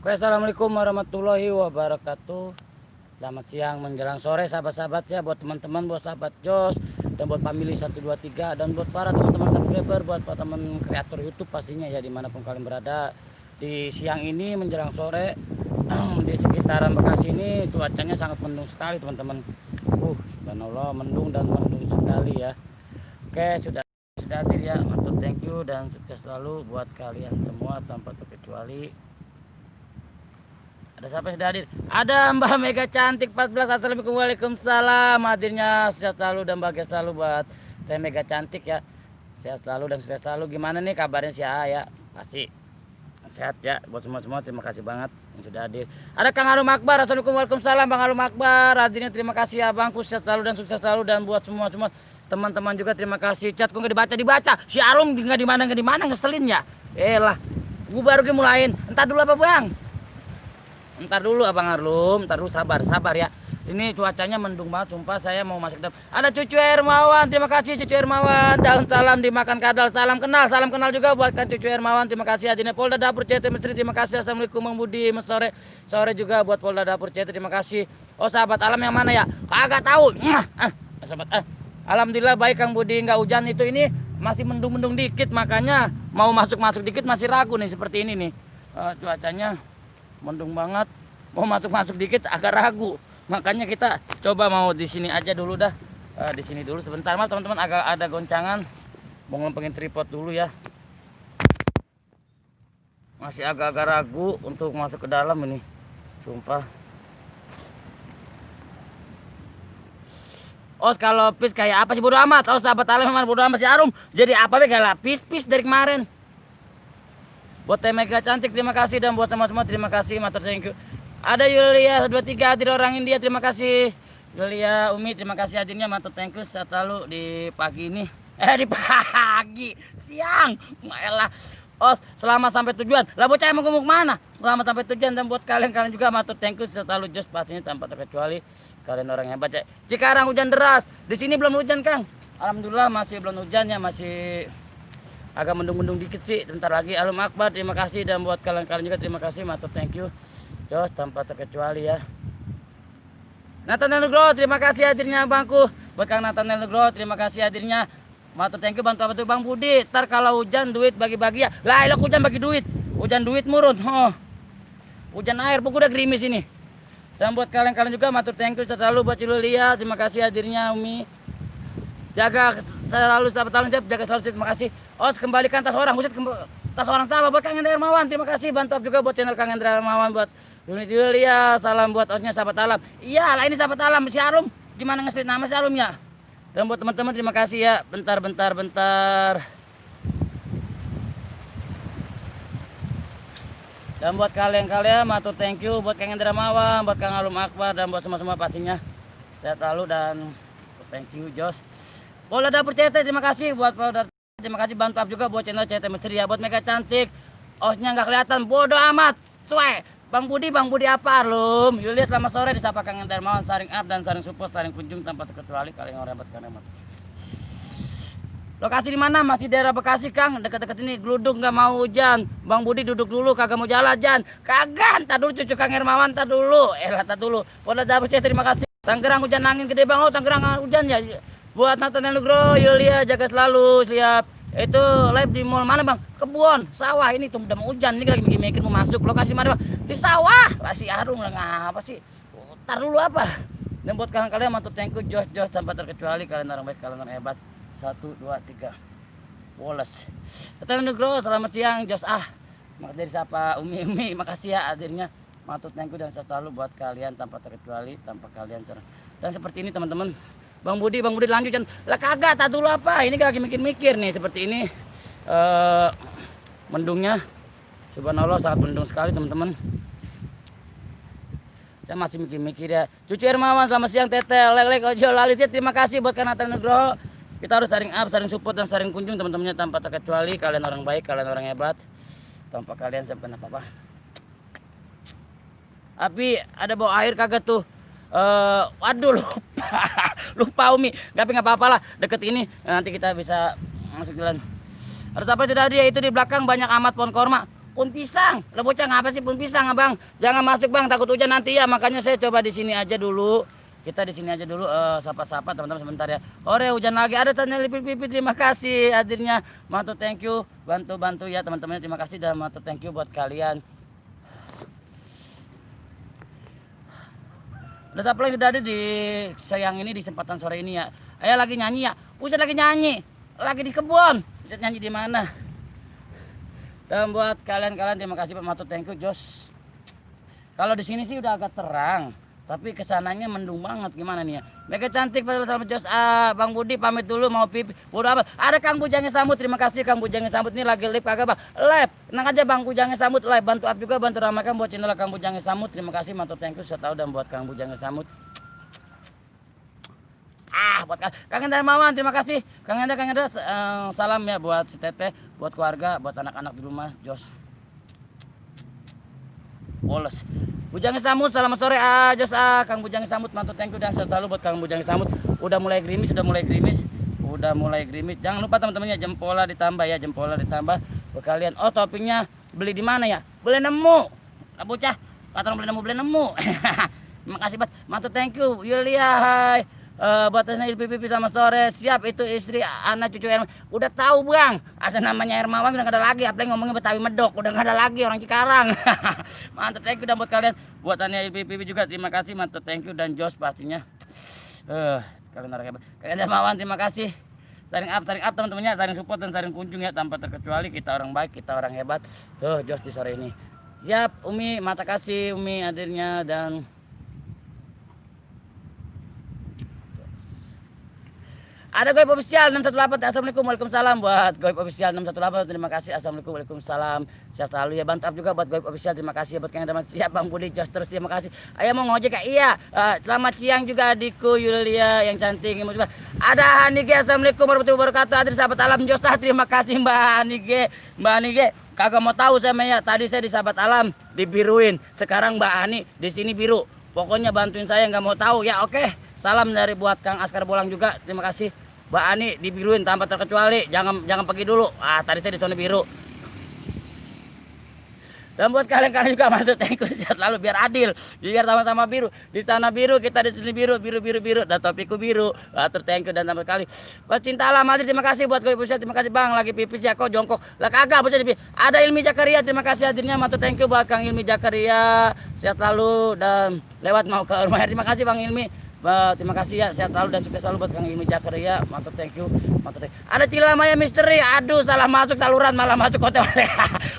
Oke, assalamualaikum warahmatullahi wabarakatuh. Selamat siang menjelang sore sahabat-sahabat ya, buat teman-teman, buat sahabat Jos, dan buat family 123, dan buat para teman-teman subscriber, buat para teman kreator YouTube pastinya ya, dimanapun kalian berada. Di siang ini menjelang sore di sekitaran Bekasi ini cuacanya sangat mendung sekali teman-teman. Subhanallah, mendung dan mendung sekali ya. Oke, sudah hadir ya, matur thank you dan sukses selalu buat kalian semua tanpa terkecuali. Ada siapa yang sudah hadir? Ada Mbak Mega Cantik 14. Assalamualaikum, waalaikumsalam. Hadirnya sehat selalu dan bahagia selalu buat saya Mega Cantik ya. Sehat selalu dan sukses selalu. Gimana nih kabarnya si A ya? Pasti sehat ya buat semua-semua. Terima kasih banget yang sudah hadir. Ada Kang Harum Akbar. Assalamualaikum, waalaikumsalam. Bang Harum Akbar hadirnya, terima kasih ya Bangku. Sehat selalu dan sukses selalu, dan buat semua-semua teman-teman juga terima kasih. Chatku nggak dibaca. Si Arum nggak di mana ngeselin ya. Elah, gua baru mulaiin. Entar dulu apa Bang? Ntar dulu Abang Arlum, ntar dulu sabar ya. Ini cuacanya mendung banget, sumpah saya mau masuk ke dalam. Ada Cucu Hermawan, terima kasih Cucu Hermawan. Daun salam dimakan kadal, salam kenal juga buatkan Cucu Hermawan. Terima kasih hadirnya Polda Dapur CT Mestri, terima kasih. Assalamualaikum Bang Budi, sore juga buat Polda Dapur CT, terima kasih. Oh sahabat alam yang mana ya? Kagak tahu. Sahabat Alhamdulillah baik Kang Budi, nggak hujan itu, ini masih mendung dikit, makanya mau masuk dikit masih ragu nih seperti ini nih. Cuacanya mendung banget, mau masuk dikit agak ragu, makanya kita coba mau di sini aja dulu dah. Di sini dulu sebentar, maaf teman-teman, agak ada goncangan, mau ngempengin tripod dulu ya, masih agak-agak ragu untuk masuk ke dalam ini, sumpah. Kalau pis kayak apa sih, bodo amat. Sahabat alam memang bodo amat si Arum, jadi apa be gak pis dari kemarin. Buat Teh Mega Cantik terima kasih, dan buat semua terima kasih, matur thank you. Ada Yulia 23 hadir orang India, terima kasih. Yulia Umi terima kasih hadirnya, matur thank you. Sehat selalu di pagi ini. Di pagi, siang. Maelah. Selamat sampai tujuan. Lah bocah emang mau kemana? Selamat sampai tujuan, dan buat kalian juga matur thank you. Sehat selalu Jos pastinya tanpa terkecuali. Kalian orang hebat ya. Cikarang hujan deras. Di sini belum hujan Kang. Alhamdulillah masih belum hujannya, masih agak mendung dikit sih. Bentar lagi. Harum Akbar terima kasih, dan buat kalian juga terima kasih, matur thank you Jos tanpa terkecuali ya. Nathaniel Nugroho terima kasih hadirnya Bangku. Buat Kang Nathaniel Nugroho terima kasih hadirnya, matur thank you. Bantu Bang Budi, ntar kalau hujan duit bagi-bagi ya. Lah elok hujan bagi duit, hujan duit murun. Hujan air pokoknya udah gerimis ini. Dan buat kalian juga matur thank you selalu. Buat Cilulia terima kasih hadirnya Umi. Jaga selalu sahabat alam, jaga selalu, terima kasih. Kembalikan tas orang, tas orang sahabat buat Kang Hendra Hermawan, terima kasih. Bantu juga buat channel Kang Hendra Hermawan, buat unit Yulia, salam buat osnya sahabat alam. Iya lah, ini sahabat alam si Arum, gimana nge-street nama si Arum ya. Dan buat teman-teman terima kasih ya. Bentar. Dan buat kalian matur thank you. Buat Kang Hendra Hermawan, buat Kang Harum Akbar, dan buat semua pastinya sehat selalu, dan thank you Jos. Polda Dapur CT terima kasih, buat Polda terima kasih. Bantu juga buat channel CT Misteri ya. Buat Mega Cantik, osnya nggak kelihatan, bodoh amat. Bang Budi apa Lum? Yulia selamat sore, disapa Kang Hendra Hermawan, saring up dan saring support, saring kunjung tanpa terkecuali. Kalian orang hebat, kalian hebat. Lokasi di mana? Masih daerah Bekasi Kang, dekat-dekat ini. Geluduk nggak mau hujan. Bang Budi duduk dulu, kagak mau jalan. Kagak, ntar dulu cucu Kang Hermawan, ntar dulu. Ntar dulu. Polda Dapur CT terima kasih. Tangerang hujan angin gede Bang. Tangerang hujan ya. Buat Nathaniel Nugroho, Yulia jaga selalu, siap. Itu live di mall mana Bang? Kebun, sawah. Ini tuh udah mau hujan, ini lagi mikir mau masuk. Lokasi mana Bang? Di sawah. Lah si Arum lah ngapa sih? Ntar dulu apa? Dan buat kalian matur thank you Jos tanpa terkecuali. Kalian orang baik, kalian orang hebat. 1, 2, 3 Woles. Nathaniel Nugroho selamat siang Jos. Makasih dari siapa Umi, makasih ya hadirnya. Matur thank you dan sehat selalu buat kalian tanpa terkecuali, tanpa kalian cerah. Dan seperti ini teman-teman. Bang Budi lanjut jangan. Lah kagak, tak dulu apa? Ini lagi mikir-mikir nih seperti ini. Mendungnya subhanallah sangat mendung sekali teman-teman. Saya masih mikir-mikir ya. Cucu Hermawan selamat siang Tetel. Lek ojol lalit, terima kasih buat Nathaniel Nugroho. Kita harus saring up, saring support, dan saring kunjung teman-temannya tanpa terkecuali. Kalian orang baik, kalian orang hebat. Tanpa kalian saya bukan apa-apa. Tapi ada bawa air kagak tuh? Waduh lupa Umi. Tapi nggak apa-apa lah, deket ini nanti kita bisa masuk jalan. Harus apa tidak dia itu di belakang banyak amat pohon korma. Pohon pisang. Lah bocah ngapa sih pohon pisang, Abang? Jangan masuk, Bang, takut hujan nanti ya. Makanya saya coba di sini aja dulu. Kita di sini aja dulu sapa-sapa teman-teman sebentar ya. Ore hujan lagi ada tanya pipi terima kasih hadirnya. Matur thank you bantu-bantu ya teman-teman terima kasih dan matur thank you buat kalian. Udah siapa lagi udah ada di sayang ini di kesempatan sore ini ya. Ayo lagi nyanyi ya. Buset lagi nyanyi. Lagi di kebun. Buset nyanyi di mana? Dan buat kalian-kalian terima kasih matur thank you Jos. Kalau di sini sih udah agak terang. Tapi kesananya mendung banget gimana nih ya. Mega cantik pada selamat Jos. Bang Budi pamit dulu mau pipi. Bodo apa? Ada Kang Bujangnya Sambut. Terima kasih Kang Bujangnya Sambut ini lagi live kagak Bang? Live. Tenang aja Bang Bujangnya Sambut live. Bantu up juga bantu ramaikan buat channel Kang Bujangnya Sambut. Terima kasih matur thank you saya tahu dan buat Kang Bujangnya Sambut. Buat Kang Enda Mawan terima kasih. Kang Enda salam ya buat si Teteh, buat keluarga, buat anak-anak di rumah Jos. Woles. Bujangnya Samut, selamat sore Jos Kang Bujangnya Samut, matur thank you dan selalu buat Kang Bujangnya Samut. Udah mulai gerimis. Jangan lupa teman-temannya jempolnya ditambah ya, jempolnya ditambah buat kalian. Oh, toppingnya beli di mana ya? Beli nemu. Nah, bocah, patron beli nemu. Terima kasih buat matur thank you. Yulia hai. Buat LPPP selamat sore. Siap itu istri anak cucu Hermawan. Udah tahu Bang, asal namanya Hermawan udah gak ada lagi. Apalagi ngomongnya Betawi Medok, udah gak ada lagi orang Cikarang. Mantap thank you dan buat kalian. Buat Tania LPPP juga terima kasih mantap thank you dan Jos pastinya. Kalian orang hebat. Kalian Hermawan terima kasih. Saring up teman-temannya, saring support dan saring kunjung ya tanpa terkecuali kita orang baik, kita orang hebat. Jos di sore ini. Siap Umi, mata kasih Umi hadirnya dan ada Goib Official 618. Assalamualaikum waalaikumsalam buat Goib Official 618. Terima kasih. Assalamualaikum waalaikumsalam. Sehat selalu ya. Bantu up juga buat Goib Official. Terima kasih buat Kang Daman. Siap Bang Budi Jos terus terima kasih. Ayo mau ngojek ya? Iya. Selamat siang juga adikku Yulia yang cantik. Ada Hanige. Assalamualaikum warahmatullahi wabarakatuh. Hadir sahabat alam Jos. Terima kasih Mbak Hanige. Kagak mau tahu saya ya. Tadi saya di sahabat alam dibiruin. Sekarang Mbak Ani di sini biru. Pokoknya bantuin saya nggak mau tahu ya. Oke. Salam dari buat Kang Askar Bolang juga. Terima kasih. Mbak Ani dibiruin tanpa terkecuali, jangan pergi dulu. Tadi saya di zona biru. Dan buat kalian juga masuk thank you lalu biar adil, biar sama-sama biru. Di sana biru, kita di sini biru. Dan topiku biru. Thank you dan tambah kali. Pecinta alam hadir terima kasih buat Goib Official. Terima kasih Bang, lagi pipis ya kok jongkok. Lah kagak bocah di. Ada Ilmi Jakaria, terima kasih hadirnya. Matur thank you buat Kang Ilmi Jakaria. Sehat selalu dan lewat mau ke rumah. Terima kasih Bang Ilmi. Terima kasih ya, sehat selalu dan sukses selalu buat Kang Ilmi Jakaria. Mantap thank you. Ada Cilamaya Misteri. Aduh salah masuk saluran malah masuk hotel.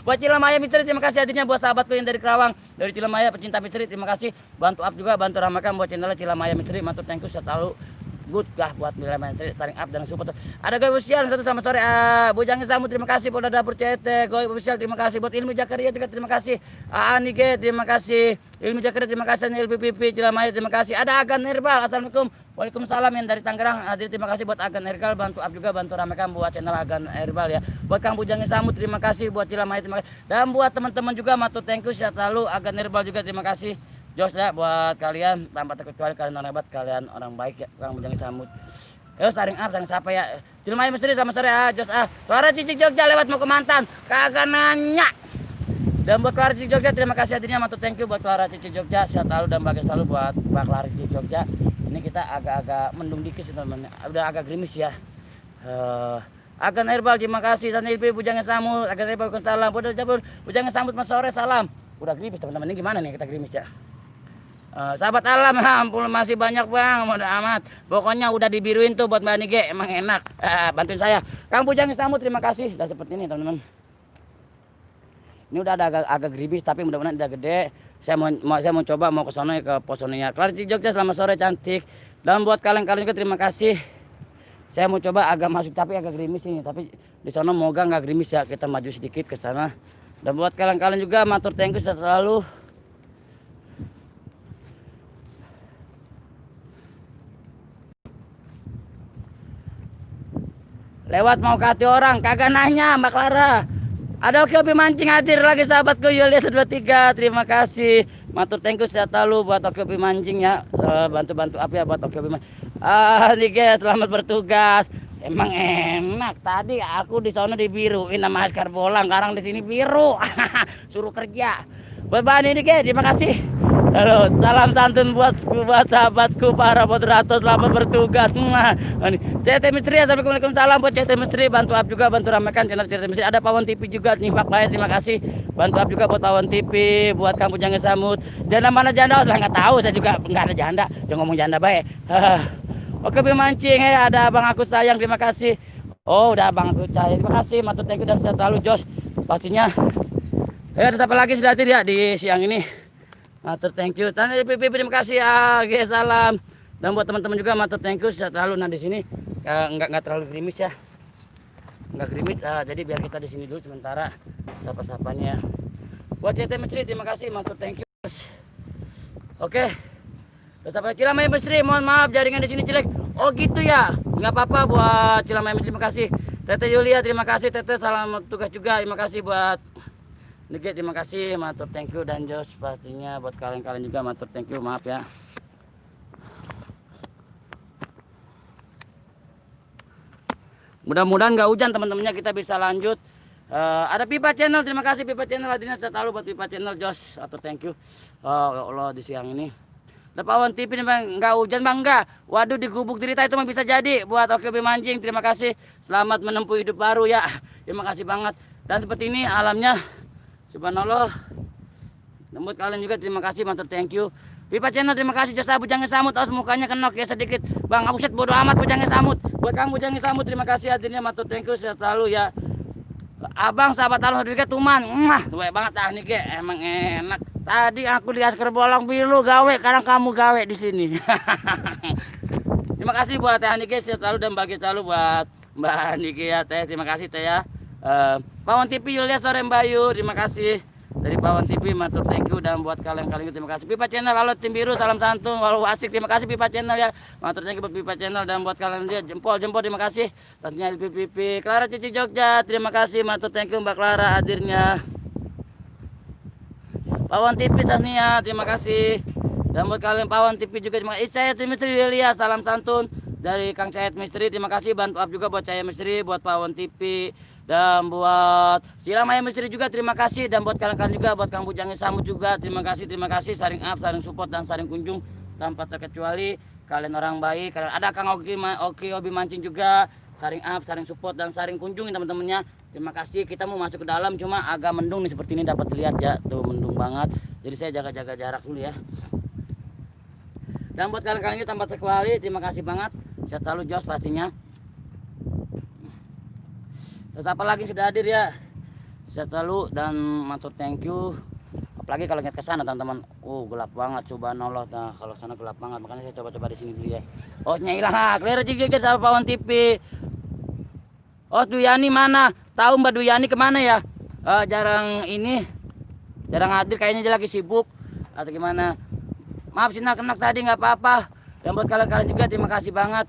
Buat Cilamaya Misteri terima kasih hadirnya buat sahabatku yang dari Kerawang, dari Cilamaya pecinta misteri terima kasih. Bantu up juga, bantu ramaikan buat channel Cilamaya Misteri. Mantap thank you sehat selalu. Good lah buat Cilamaya Misteri taring up dan support. Ada Goib Official satu selamat sore. Bujangnya Samut terima kasih buat dapur CT. Goib Official terima kasih buat Ilmi Jakaria juga terima kasih. Anige terima kasih. Ilmi Jakaria terima kasih. LPPP Cilamaya terima kasih. Ada Agan Herbal. Assalamualaikum. Waalaikumsalam yang dari Tangerang. Hadir terima kasih buat Agan Herbal. Bantu up juga, bantu ramaikan buat channel Agan Herbal ya. Buat Kang Bujangnya Samut terima kasih. Buat Cilamaya terima kasih. Dan buat teman-teman juga matur thank you sehat selalu. Agan Herbal juga terima kasih. Jos ya buat kalian tanpa terkecuali kalian orang hebat, kalian orang baik ya. Kang Bujangnya Samut. Ayo saring up, saring siapa ya? Cilamaya Misteri selamat sore Jos Suara Cicik Jogja lewat mau ke mantan. Kagak nanya. Dan buat Clara Cicik Jogja terima kasih hadirnya matur thank you buat Clara Cicik Jogja sehat selalu dan bahagia selalu buat Mbak Clara Cicik Jogja. Ini kita agak-agak mendung dikit teman-teman. Udah agak gerimis ya. Agan Herbal terima kasih. Dan LP Bujangnya Samut. Agan Herbal salam. Bujangnya Samut mas sore salam. Udah gerimis teman-teman. Ini gimana nih kita gerimis ya? Sahabat alam, ampun masih banyak Bang, udah amat. Pokoknya udah dibiruin tuh buat Mbak Nige, emang enak. Bantuin saya. Kang Bujangnya Samut terima kasih. Udah seperti ini teman-teman. Ini udah ada agak gerimis tapi mudah-mudahan udah gede. Saya mau coba mau ke sono ke posonnya. Clara Cicik Jogja selamat sore cantik. Dan buat kalian juga terima kasih. Saya mau coba agak masuk tapi agak gerimis ini. Tapi di sono moga nggak gerimis ya. Kita maju sedikit ke sana. Dan buat kalian juga matur thank you selalu. Lewat mau ke hati orang, kagak nanya Mbak Clara. Ada Oke Opi Mancing hadir lagi sahabatku Yulia 23. Terima kasih. Matur thank you sehat selalu buat Oke Opi Mancing ya. Bantu-bantu apa ya buat Oke Opi Mancing. Nige selamat bertugas. Emang enak. Tadi aku di sana dibiruin sama Askar Bolang, sekarang di sini biru. Suruh kerja. Buat bahan ini ke, terima kasih. Halo, salam santun buat sahabatku para moderator, selamat bertugas. CT Misteri, assalamualaikum, salam buat CT Misteri, bantu up juga, bantu ramaikan channel CT Misteri. Ada Pawon TV juga, nyimak baik, terima kasih. Bantu up juga buat Pawon TV, buat kamu jangan samut. Janda mana janda? Saya nggak tahu, saya juga nggak ada janda. Jangan ngomong janda baik. Oke, mancing ya, ada abang aku sayang, terima kasih. Oh, udah abang aku sayang, terima kasih. Matur thank you dan sehat selalu Jos. Pastinya. Ada siapa lagi sudah hadir ya di siang ini? Matur thank you. Tanya PPP, terima kasih ya. Oke, salam. Dan buat teman-teman juga matur thank you sehat selalu. Nah di sini nggak terlalu gerimis ya. Nggak gerimis. Jadi biar kita di sini dulu sementara sapa-sapanya. Buat CT Misteri, terima kasih, matur thank you. Oke. Sampai Cilamaya Misteri, mohon maaf jaringan di sini jelek. Oh gitu ya, nggak apa-apa buat Cilamaya Misteri, terima kasih. Tete Yulia, terima kasih. Tete salam tugas juga, terima kasih buat Nike, terima kasih, matur thank you. Dan Jos pastinya buat kalian-kalian juga matur thank you, maaf ya. Mudah-mudahan nggak hujan teman-temannya, kita bisa lanjut. Ada Pipa Channel, terima kasih Pipa Channel, hadirnya selalu buat Pipa Channel Jos, atau thank you. Ya Allah di siang ini. Ada Pawon TV nih bang, nggak hujan bang, enggak. Waduh di gubuk derita itu mah bisa jadi. Buat Oke Mancing, terima kasih. Selamat menempuh hidup baru ya. Terima kasih banget. Dan seperti ini alamnya, subhanallah. Buat kalian juga terima kasih, matur thank you. Pipa Channel terima kasih. Jasa Bujangnya Samut, awas mukanya kenok ya sedikit. Bang Abuset bodo amat Bujangnya Samut. Buat kamu Bujangnya Samut, terima kasih hadirnya, matur thank you sehat selalu ya. Abang sahabat alun sertifikat Tuman, baik banget nih ke, emang enak. Tadi aku di Askar Bolang biru gawe, sekarang kamu gawe di sini. Terima kasih buat Teh Nike sehat selalu dan bagi selalu buat Mbak Nike ya Teh, terima kasih Teh ya. Pawon TV Yulia sore Bayu, terima kasih. Dari Pawon TV matur thank you dan buat kalian-kalian terima kasih. Pipa Channel, halo tim biru, salam santun, walau asik, terima kasih Pipa Channel ya. Matur thank you buat Pipa Channel dan buat kalian dia jempol terima kasih. Tentunya LPPP Clara Cici Jogja, terima kasih, matur thank you Mbak Clara hadirnya. Pawon TV Tasnia, terima kasih. Dan buat kalian Pawon TV juga terima kasih. Saya Misteri Yulia, salam santun dari Kang Cahayat Misteri, terima kasih. Bantu up juga buat Cahayat Misteri, buat Pawon TV. Dan buat Cilamaya Misteri juga terima kasih. Dan buat kalian-kalian juga, buat Kang Bujangnya Samut juga terima kasih, saring up, saring support dan saring kunjung tanpa terkecuali. Kalian orang baik, kalian ada Kang Oki Obi Mancing juga, saring up, saring support dan saring kunjungi teman-temannya. Terima kasih. Kita mau masuk ke dalam cuma agak mendung nih, seperti ini dapat lihat ya, tuh mendung banget. Jadi saya jaga-jaga jarak dulu ya. Dan buat kalian-kalian tanpa terkecuali terima kasih banget. Sehat selalu Jos pastinya. Terus apa lagi sudah hadir ya, sehat selalu dan matur thank you. Apalagi kalau lihat ke sana teman-teman, gelap banget, subhanallah. Nah kalau sana gelap banget, makanya saya coba-coba di sini dulu ya. Nya hilang, clear aja sama Pawon TV. Duyani mana? Tahu Mbak Duyani kemana ya? Jarang hadir, kayaknya dia lagi sibuk atau gimana. Maaf sinar kenak tadi, nggak apa-apa. Dan buat kalian-kalian juga terima kasih banget.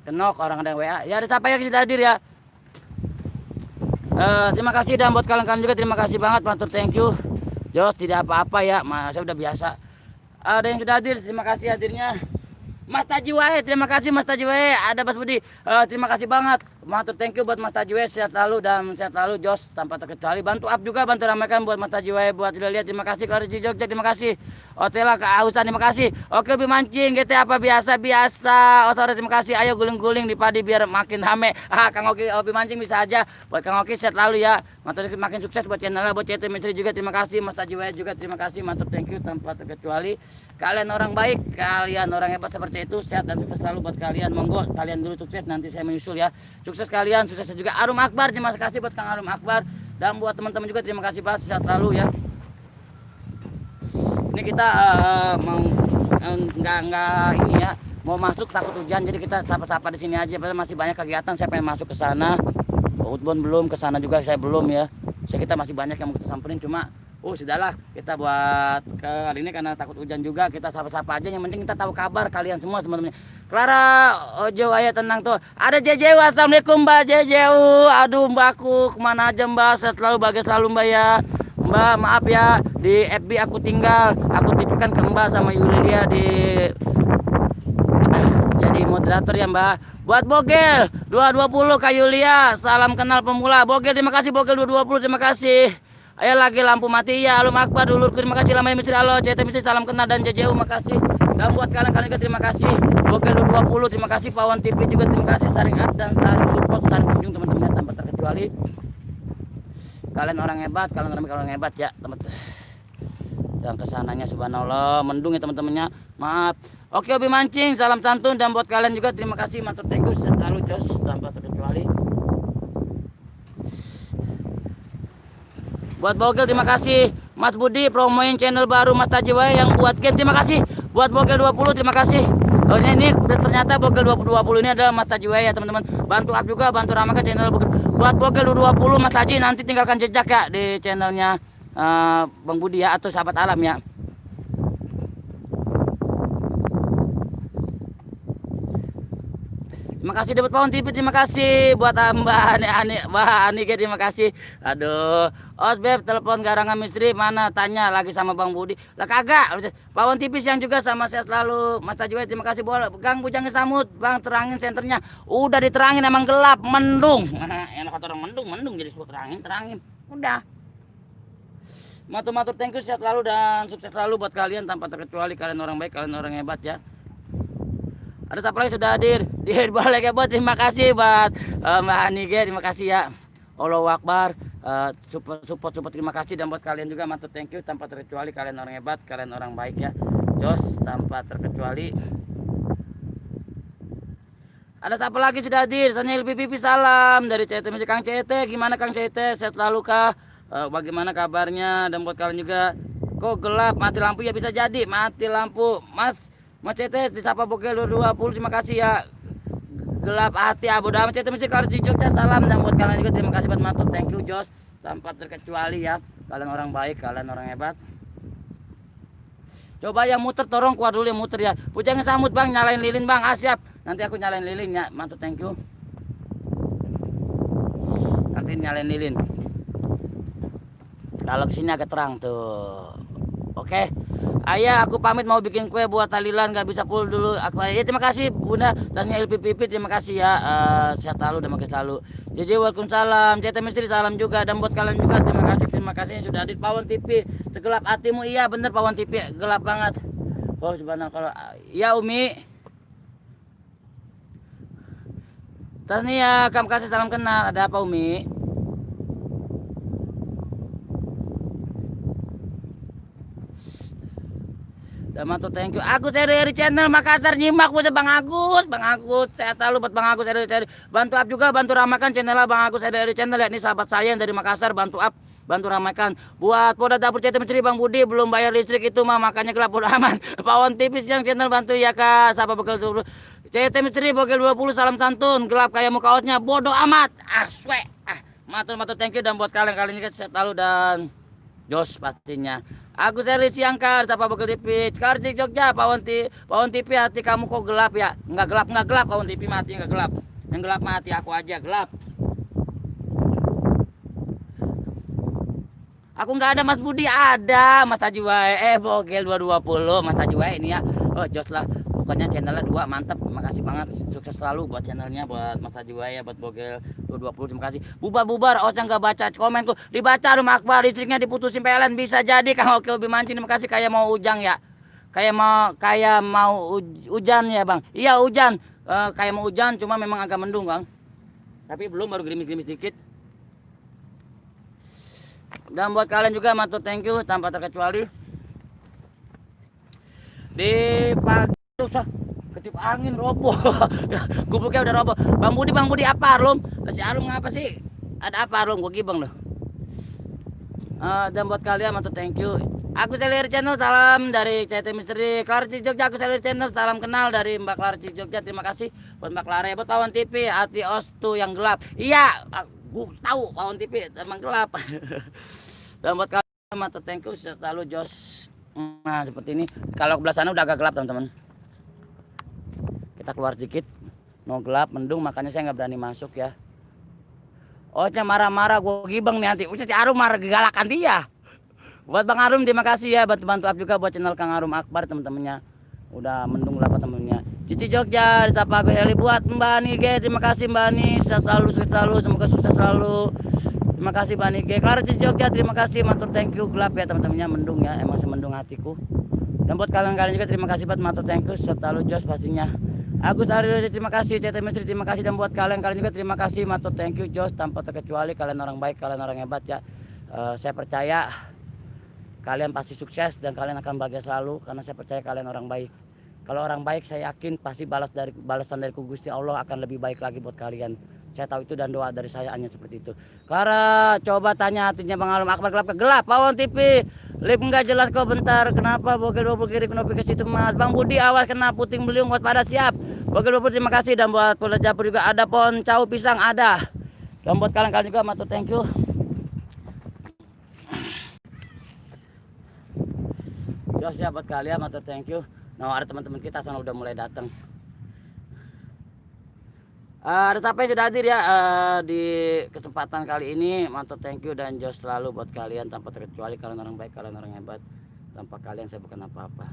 Kenok orang ada WA. Ya ada siapa yang kita hadir ya? Terima kasih dan buat kalian-kalian juga terima kasih banget, matur thank you. Jos tidak apa-apa ya, saya udah biasa. Ada yang sudah hadir, terima kasih hadirnya. Mas Tajiwae, terima kasih Mas Tajiwae. Ada Mas Budi, terima kasih banget. Matur thank you buat Mas Tajiwae, sehat selalu dan sehat selalu Jos tanpa terkecuali. Bantu up juga, bantu ramaikan buat Mas Tajiwae, buat Lilia terima kasih. Clara Jogja terima kasih. Otela kehausan terima kasih. Oke Obi Mancing GT apa biasa. Sore terima kasih. Ayo guling-guling di padi biar makin rame. Kang Obi Mancing bisa aja. Buat Kang Oki sehat selalu ya. Matur makin sukses buat channelnya, buat CT Misteri juga terima kasih. Mas Tajiwae juga terima kasih. Matur thank you tanpa terkecuali. Kalian orang baik, kalian orang hebat seperti itu, sehat dan sukses selalu buat kalian. Monggo kalian dulu sukses, nanti saya menyusul ya. Sukses kalian, sukses juga Arum Akbar, terima kasih buat Kang Arum Akbar. Dan buat teman-teman juga terima kasih Pak, sehat selalu ya. Ini kita mau nggak ini ya, mau masuk takut hujan, jadi kita sapa-sapa di sini aja. Padahal masih banyak kegiatan, saya pengen masuk ke sana. Utbon belum, ke sana juga saya belum ya. Kita masih banyak yang mau kita samperin, cuma sudahlah, kita buat kali ini karena takut hujan juga, kita sapa-sapa aja. Yang penting kita tahu kabar kalian semua teman-teman. Clara Ojo ayo tenang tuh. Ada JJU, assalamualaikum Mbak JJU. Aduh Mbakku kemana aja Mbak, selalu bahagia selalu Mbak ya. Mbak maaf ya, di FB aku tinggal, aku titipkan ke Mbak sama Yulia di jadi moderator ya Mbak. Buat Bogel 220 Kak Yulia, salam kenal pemula. Bogel terima kasih, Bogel 220 terima kasih. Ayo lagi lampu mati ya, Alum Akbar dulurku terima kasih, Lamai Mistri halo, CT Mistri salam kenal dan JJU makasih. Dan buat kalian juga terima kasih. Bogel 220 terima kasih, Pawon TV juga terima kasih, saring up dan saring support, saring kunjung teman-teman tanpa terkecuali. Kalian orang hebat, kalian orang hebat ya teman-teman. Dan kesananya subhanallah mendung ya teman-temannya, maaf. Oke Obi Mancing salam santun, dan buat kalian juga terima kasih, matur tenggus selalu jos tanpa terkecuali. Buat Bogel terima kasih, Mas Budi promoin channel baru Mas Tajiwai yang buat game terima kasih. Buat Bogel 20 terima kasih. Oh ini ternyata Bogel 20 ini adalah Mas Tajiwai ya teman-teman. Bantu up juga, bantu ramakan channel Bogel. Buat Bogel 20 Mas Taji nanti tinggalkan jejak ya di channelnya Bang Budi ya, atau sahabat alam ya. Terima kasih dapat Pawon TV, terima kasih buat Mbak Anike terima kasih. Aduh, Os Beb telepon garangan misteri mana, tanya lagi sama Bang Budi. Lah kagak, Pawon TV yang juga sama saya selalu. Mas Tajwid terima kasih, boleh Gang Bujang Samut, Bang terangin senternya. Udah diterangin emang gelap, mendung. Enak kata orang mendung jadi suruh terangin. Udah. Matur thank you, sehat selalu dan sukses selalu buat kalian tanpa terkecuali, kalian orang baik, kalian orang hebat ya. Ada siapa lagi sudah hadir? Balik ya buat terima kasih buat Mbak Anike terima kasih ya. Allahu Akbar, support terima kasih, dan buat kalian juga matur thank you tanpa terkecuali, kalian orang hebat, kalian orang baik ya. Jos tanpa terkecuali. Ada siapa lagi sudah hadir? Tanya LPPP salam dari CT Masih Kang CT, gimana Kang CT? Sehat selalu kah? Bagaimana kabarnya? Dan buat kalian juga, kok gelap mati lampu ya, bisa jadi mati lampu Mas CT disapa Bogel 220 terima kasih ya. Gelap hati abu dah CT Masih Kang Jogja salam, dan buat kalian juga terima kasih buat matur thank you Jos tanpa terkecuali ya. Kalian orang baik, kalian orang hebat. Coba yang muter tolong keluar dulu yang muter ya. Bujang Samut Bang, nyalain lilin Bang. Siap. Nanti aku nyalain lilin ya. Matur thank you. Nanti nyalain lilin. Kalau kesini agak terang tuh. Oke. Ayah aku pamit mau bikin kue buat Thailand, nggak bisa pull dulu aku. Ya terima kasih Bunda tanya LPPP terima kasih ya. Sehat selalu dan makin selalu. JJ waalaikumsalam. CT Misteri salam juga, dan buat kalian juga terima kasih yang sudah hadir. Pawon TV segelap hatimu, iya bener Pawon TV gelap banget. Oh subhanallah kalau ya Umi. Tasnia kamu kasih salam kenal, ada apa Umi? Dan matur thank you. Agus RRI channel Makassar nyimak buat Bang Agus. Saya tahu buat Bang Agus RRI. Bantu up juga, bantu ramakan channel Bang Agus RRI channel ya. Ini sahabat saya yang dari Makassar, bantu up, bantu ramaikan. Buat Polda Dapur CT Misteri Bang Budi belum bayar listrik itu mah, makanya gelap bodo amat. Pawon TV yang channel bantu ya Kak. Siapa Bogel 20. CT Misteri Bogel 20 salam santun. Gelap kayak muka osnya bodo amat. Matur thank you, dan buat kalian juga sehat selalu dan jos pastinya. Agus Eri Siangkar, siapa Bogel TV, Karjik Jogja, Pawon TV hati kamu kok gelap ya? Enggak gelap, Pawon TV mati enggak gelap. Yang gelap mati aku aja gelap. Aku nggak ada Mas Budi, ada Mas Tajiwai. Bogel 220 Mas Tajiwai ini ya. Oh jos lah. Pokoknya channelnya 2 mantap. Terima kasih banget. Sukses selalu buat channelnya, buat Mas Tajiwai ya, buat Bogel 220 terima kasih. Bubar. Osang nggak baca komenku. Dibaca rumah Akbar, listriknya diputusin PLN bisa jadi Kang. Oke lebih mancing terima kasih, kayak mau ujang ya. Kayak mau hujan ya Bang. Iya hujan. Kayak mau hujan cuma memang agak mendung Bang. Tapi belum, baru gerimis-gerimis dikit. Dan buat kalian juga matur thank you tanpa terkecuali. Di pagi usah ketip angin roboh. Gubuknya udah roboh. Bang Budi apa Arlum? Si Arlum ngapa sih? Ada apa Arlum? Gua gibang loh. Dan buat kalian matur thank you. Aku Selir Channel salam dari CT Misteri Klarci Jogja. Aku Selir Channel salam kenal dari Mbak Klarci Jogja. Terima kasih buat Mbak Klare. Buat Pawon TV hati ostu yang gelap. Iya, gue tahu Pawon TV emang gelap. Dan buat kalian matur thank you selalu jos. Nah seperti ini. Kalau ke belah sana udah agak gelap teman-teman. Kita keluar dikit. Mau gelap mendung makanya saya nggak berani masuk ya. Ocnya marah-marah gue gibeng nih nanti. Si Arum marah gegalakan dia. Buat Bang Arum terima kasih ya, bantu up juga buat channel Kang Arum Akbar teman-temannya. Udah mendung lah temennya. Cici Jogja, disapa Agus Heli. Buat Mbak Ani G, terima kasih Mbak Ani, sukses selalu, semoga sukses selalu. Terima kasih Mbak Ani G. Clara Cici Jogja, terima kasih, matur thank you. Gelap ya teman-temannya, mendung ya, emang semendung hatiku. Dan buat kalian-kalian juga terima kasih buat matur thank you, selalu jos pastinya. Agus Ariel terima kasih, CT Mistri terima kasih, dan buat kalian-kalian juga terima kasih, matur thank you Jos, tanpa terkecuali kalian orang baik, kalian orang hebat ya. Saya percaya kalian pasti sukses dan kalian akan bahagia selalu karena saya percaya kalian orang baik. Kalau orang baik saya yakin pasti balasan dari Gusti Allah akan lebih baik lagi buat kalian. Saya tahu itu dan doa dari saya hanya seperti itu. Clara, coba tanya hatinya Bang Alum Akbar gelap Pawon TV. Lip enggak jelas kok bentar. Kenapa bogel kiri kenapa ke situ Mas? Bang Budi awas kena puting beliung buat pada siap. Bogel terima kasih, dan buat Polda Japur juga ada pohon cau pisang ada. Dan buat kalian juga matur thank you. Jos ya buat kalian matur thank you. Nah ada teman-teman kita sana udah mulai datang. Ada siapa yang sudah hadir ya di kesempatan kali ini, matur thank you dan Jos selalu buat kalian tanpa terkecuali, kalian orang baik, kalian orang hebat. Tanpa kalian saya bukan apa-apa.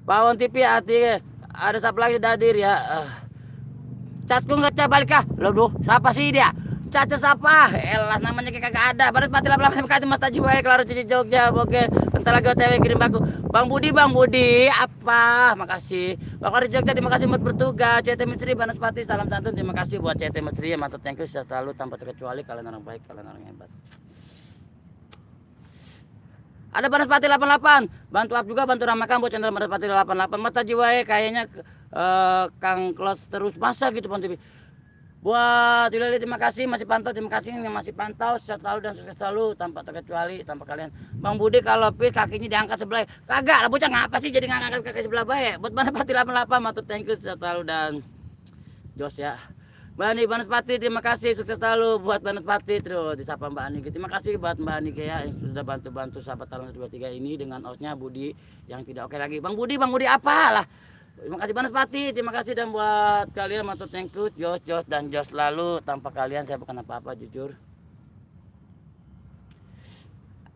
Pawon TV hati, ada siapa lagi sudah hadir ya. Catku nggak coba balik kah? Loh, siapa sih dia? Caca siapa? Elah namanya kayak kagak ada. Barat mati lama-lama terima kasih Mas Tajiwai, Clara Cici Jogja, oke. Bentar lagi OTW kirim aku. Bang Budi, apa? Makasih. Bang Clara Jogja, terima kasih buat bertugas. CT Mistri, Banaspati, salam santun. Terima kasih buat CT Mistri ya, matur thank you selalu tanpa terkecuali, kalian orang baik, kalian orang hebat. Ada Banaspati 88, bantu up juga, bantu ramakan buat channel Banaspati 88. Mas Tajiwai kayaknya Kang Klos terus masa gitu Bang TV. Buat Yuli terima kasih, masih pantau, terima kasih yang masih pantau, sehat selalu dan sukses selalu tanpa terkecuali, tanpa kalian. Bang Budi kalau pit kakinya diangkat sebelah, kagak lah bocah ngapa sih jadi ngangkat kaki sebelah baik. Buat Banaspati 88 matur thank you sehat selalu dan Jos ya. Mbak Ani Banaspati terima kasih, sukses selalu buat Banaspati. Terus disapa Mbak Ani, terima kasih buat Mbak Ani ya yang sudah bantu-bantu sahabat talent 123 ini dengan osnya Budi yang tidak oke lagi. Bang Budi apalah. Terima kasih Banaspati, terima kasih, dan buat kalian matur thank you Jos dan Jos selalu, tanpa kalian saya bukan apa-apa jujur.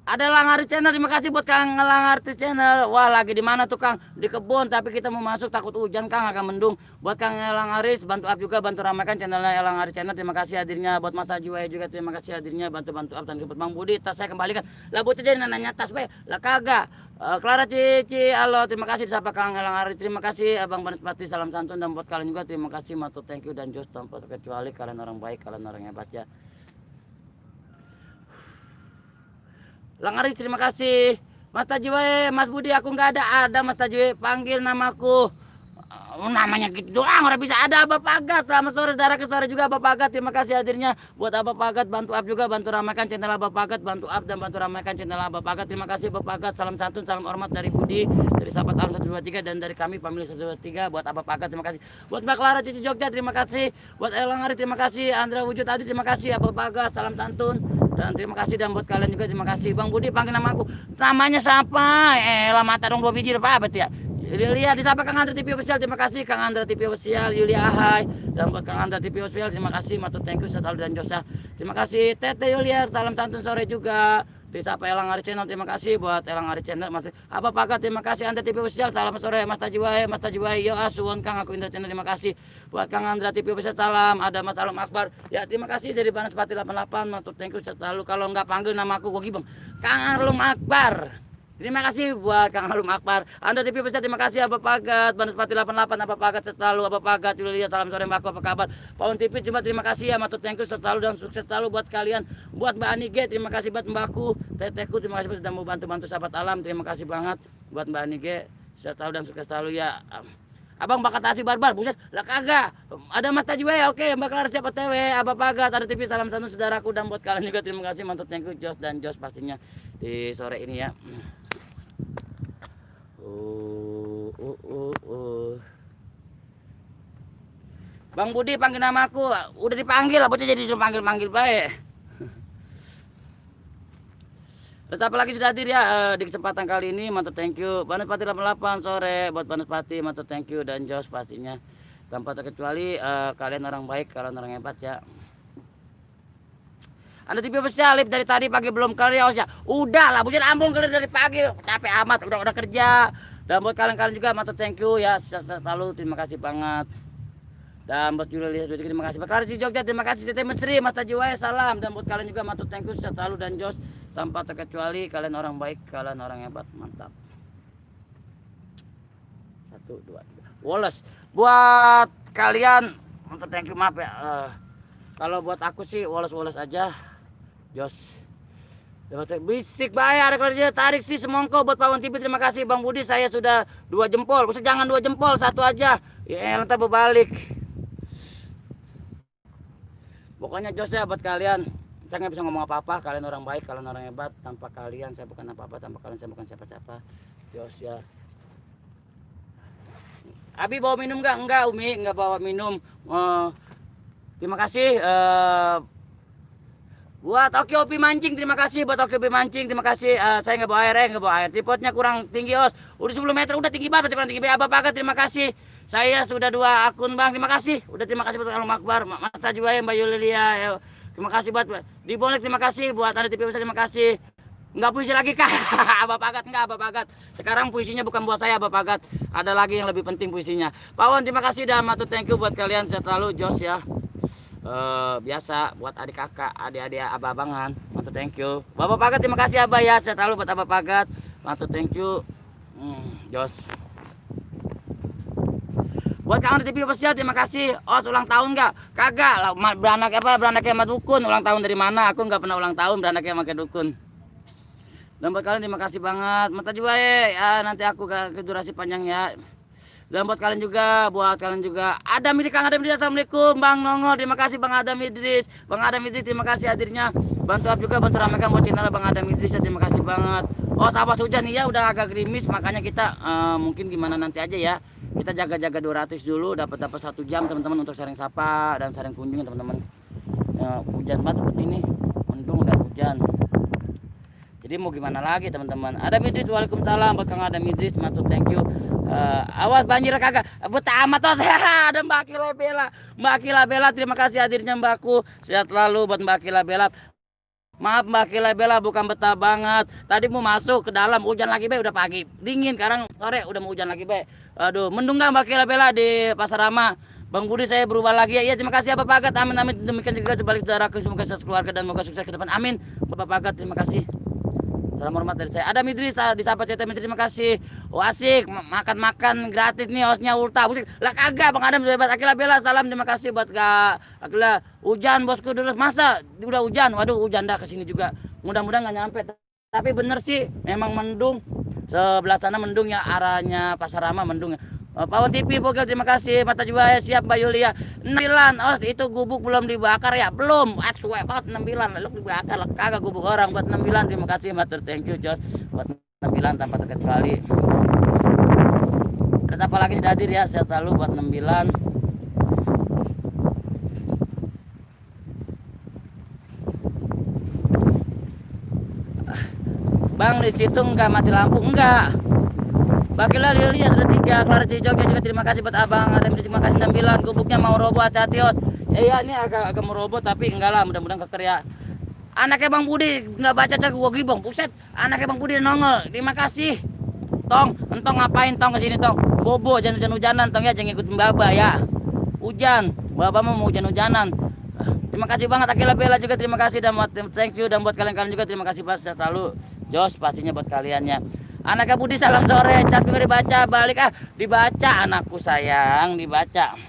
Ada Langari Channel, terima kasih buat Kang Langari Channel. Wah lagi di mana tuh Kang? Di kebun, tapi kita mau masuk takut hujan Kang, agak mendung. Buat Kang Langari bantu up juga, bantu ramaikan channelnya Langari Channel. Terima kasih hadirnya. Buat Mata Jiwa juga terima kasih hadirnya, bantu up dan buat Bang Budi. Tas saya kembalikan. Lah bocah jadi nanya tas be. Lah kagak. Clara Cici, halo, terima kasih disapa Kang Langari. Terima kasih Abang Banaspati, salam santun, dan buat kalian juga terima kasih, matur thank you dan Jos tanpa terkecuali, kalian orang baik, kalian orang hebat ya. Langari terima kasih. Mas Tajiwai, Mas Budi aku nggak ada Mas Tajiwai, panggil namaku. Namanya gitu doang, orang bisa ada Abah Pagat. Selamat sore saudara, ke sore juga Abah Pagat. Terima kasih hadirnya. Buat Abah Pagat bantu up juga, bantu ramaikan channel Abah Pagat, bantu up dan bantu ramaikan channel Abah Pagat. Terima kasih Abah Pagat. Salam santun, salam hormat dari Budi, dari sahabat Alam 123 dan dari kami family 123. Buat Abah Pagat terima kasih. Buat Mbak Clara Cici Jogja terima kasih. Buat Elang Hari terima kasih. Andra Wujud Adi terima kasih. Abah Pagat salam santun dan terima kasih, dan buat kalian juga terima kasih. Bang Budi panggil nama aku. Namanya siapa? Elah mata dong 2 biji apa ya? Yulia disapa Kang Andra TV Official, terima kasih Kang Andra TV Official, Yulia Ahai, dan buat Kang Andra TV Official terima kasih, matur thank you selalu dan Josa. Terima kasih Tete Yulia, salam santun sore juga. Disapa Elang Hari Channel, terima kasih buat Elang Hari Channel. Apa Pakat, terima kasih Andra TV Official, salam sore Mas Tajiwai, yo asuwon Kang aku Indra Channel, terima kasih. Buat Kang Andra TV Official salam, ada Mas Alum Akbar. Ya terima kasih dari Banaspati 88, matur thank you selalu. Kalau nggak panggil nama aku gua gibeng. Kang Alum Akbar. Terima kasih buat Kang Alum Akbar. Anda TV besar terima kasih Abah Pagat, Banaspati 88, Abah Pagat selalu, Abah Pagat, Yulia, salam sore Mbak, apa kabar? Pawon TV cuma terima kasih ya, matur thank you selalu dan sukses selalu buat kalian. Buat Mbak Ani G, terima kasih buat Mbakku, Tetehku, terima kasih sudah mau bantu-bantu sahabat alam, terima kasih banget buat Mbak Ani G, sukses selalu dan sukses selalu ya. Abang bakat tasi barbar, buset, lah kagak. Ada Mata Jiwa, oke, Mbak Clara siapa TW, Abah Pagat, ada TV, salam satu saudaraku, dan buat kalian juga terima kasih, matur thank you Jos dan Jos pastinya di sore ini ya. Bang Budi panggil nama aku, udah dipanggil lah, bocah jadi dipanggil-panggil baik. Terus apa lagi sudah hadir ya di kesempatan kali ini, matur thank you. Banaspati 88 sore buat Banaspati, matur thank you dan Jos pastinya. Tanpa terkecuali kalian orang baik, kalian orang hebat ya. Anda TV besar live dari tadi pagi belum kerja ya. Udah lah, bukan ambung kelir dari pagi, capek amat udah kerja. Dan buat kalian-kalian juga matur thank you ya, selalu terima kasih banget. Dan buat Julia terima kasih. Pak Clarence Jogja terima kasih. Tete Mesri, Mas Tajiwaya salam. Dan buat kalian juga matur thank you selalu, dan Jos tanpa terkecuali kalian orang baik, kalian orang hebat, mantap. 1 2 3. Wallace, buat kalian matur thank you, maaf ya. Kalau buat aku sih Wallace aja. Jos. Bisik bayar kerja tarik sih semongko buat Pawon TV. Terima kasih Bang Budi, saya sudah 2 jempol. Usah jangan 2 jempol, 1 aja. Ya nanti berbalik. Pokoknya Jos ya buat kalian. Saya nggak bisa ngomong apa-apa. Kalian orang baik, kalian orang hebat. Tanpa kalian saya bukan apa-apa. Tanpa kalian saya bukan siapa-siapa. Jos ya. Abi bawa minum nggak? Enggak Umi, nggak bawa minum. Terima kasih. Buat Oki mancing, terima kasih. Buat Oki mancing, terima kasih. Saya nggak bawa air, Tripodnya kurang tinggi, Os. Udah 10 meter, udah tinggi banget, kurang tinggi. Abah Pakat, terima kasih. Saya sudah 2 akun Bang, terima kasih. Udah terima kasih buat Alam Akbar, Mata Juwaya, Mbak Yulilia. Terima kasih buat di Bonek, terima kasih. Buat Anda TV terima kasih. Nggak puisi lagi kah? Abah Pakat, enggak Abah Pakat. Sekarang puisinya bukan buat saya, Abah Pakat. Ada lagi yang lebih penting puisinya. Pawon, terima kasih dan matur thank you buat kalian. Saya selalu Jos ya. Biasa buat adik kakak, adik-adik abang-abangan, matur thank you. Bapak Pagat terima kasih Abah ya, saya selalu buat Abah Pagat, matur thank you. Jos. Buat kawan TV official terima kasih. Oh ulang tahun nggak? Kagak lah, beranaknya sama dukun. Ulang tahun dari mana? Aku nggak pernah ulang tahun, beranaknya sama dukun. Dan buat kalian terima kasih banget. Mata juga ya, nanti aku ke durasi panjang ya. Dan buat kalian juga, Adam Idris, Kang Adam Idris, assalamualaikum Bang Nongol, terima kasih Bang Adam Idris. Bang Adam Idris terima kasih hadirnya. Bantu juga, bantu ramaikan buat channel Bang Adam Idris ya, terima kasih banget. Oh sahabat hujan nih ya, udah agak gerimis, makanya kita mungkin gimana nanti aja ya. Kita jaga-jaga 200 dulu, dapat 1 jam teman-teman untuk sharing sapa dan sharing kunjungan teman-teman. Hujan banget seperti ini, mendung dan hujan. Jadi mau gimana lagi teman-teman. Adam Idris, waalaikumsalam buat Kang Adam Idris, matur thank you. Awas banjir kagak betah amat tuh. Ada Mbak Kila Bella terima kasih hadirnya Mbakku, sehat selalu buat Mbak Kila Bella. Maaf Mbak Kila Bella bukan betah banget, tadi mau masuk ke dalam hujan lagi be, udah pagi dingin, sekarang sore udah mau hujan lagi be. Aduh mendung nggak Mbak Kila Bella di Pasar Rama. Bang Budi saya berubah lagi ya. Terima kasih Bapak Pagat, amin amin. Demikian juga sebalik saudaraku, semoga sehat keluarga dan semoga sukses ke depan, amin. Bapak Pagat terima kasih. Salam hormat dari saya. Ada Midris disapa CT Midris, terima kasih. Oh asik, makan gratis nih hostnya Ulta. Musik. Lah kagak Bang Adam buat Akila Bella, salam terima kasih buat Kak Akila. Hujan bosku dulu, masa udah hujan? Waduh hujan dah kesini juga. Mudah-mudahan nggak nyampe. Tapi bener sih, memang mendung. Sebelah sana mendung ya, arahnya Pasar Rama mendung ya. Pawon TV Pogel terima kasih. Mata Juwaya siap Mbak Yulia. 9 os itu gubuk belum dibakar ya? Belum. Suwe banget 9 lu dibakar lah kagak gubuk orang buat 9. Terima kasih matur thank you Jos buat 9 tanpa terkecuali. Ada apa lagi tidak hadir ya? Saya selalu buat 9. Bang di situ enggak mati lampu enggak. Bakilah Lilia sudah 3, Clarence Jogja juga terima kasih buat abang. Ada terima kasih 9, gubuknya mau roboh, hati-hati os. Iya ini agak mau roboh tapi enggak lah, mudah-mudahan keker ya. Anaknya Bang Budi nggak baca chat gua gibong, buset. Anaknya Bang Budi nongol, terima kasih. Tong, entong ngapain tong kesini tong? Bobo jangan hujan-hujanan tong ya, jangan ngikutin baba ya. Hujan, baba mau hujan-hujanan. Terima kasih banget Akila Bella juga terima kasih dan thank you, dan buat kalian juga terima kasih pas selalu. Jos pastinya buat kaliannya. Anaknya Budi salam sore, chat juga dibaca, balik dibaca anakku sayang, dibaca.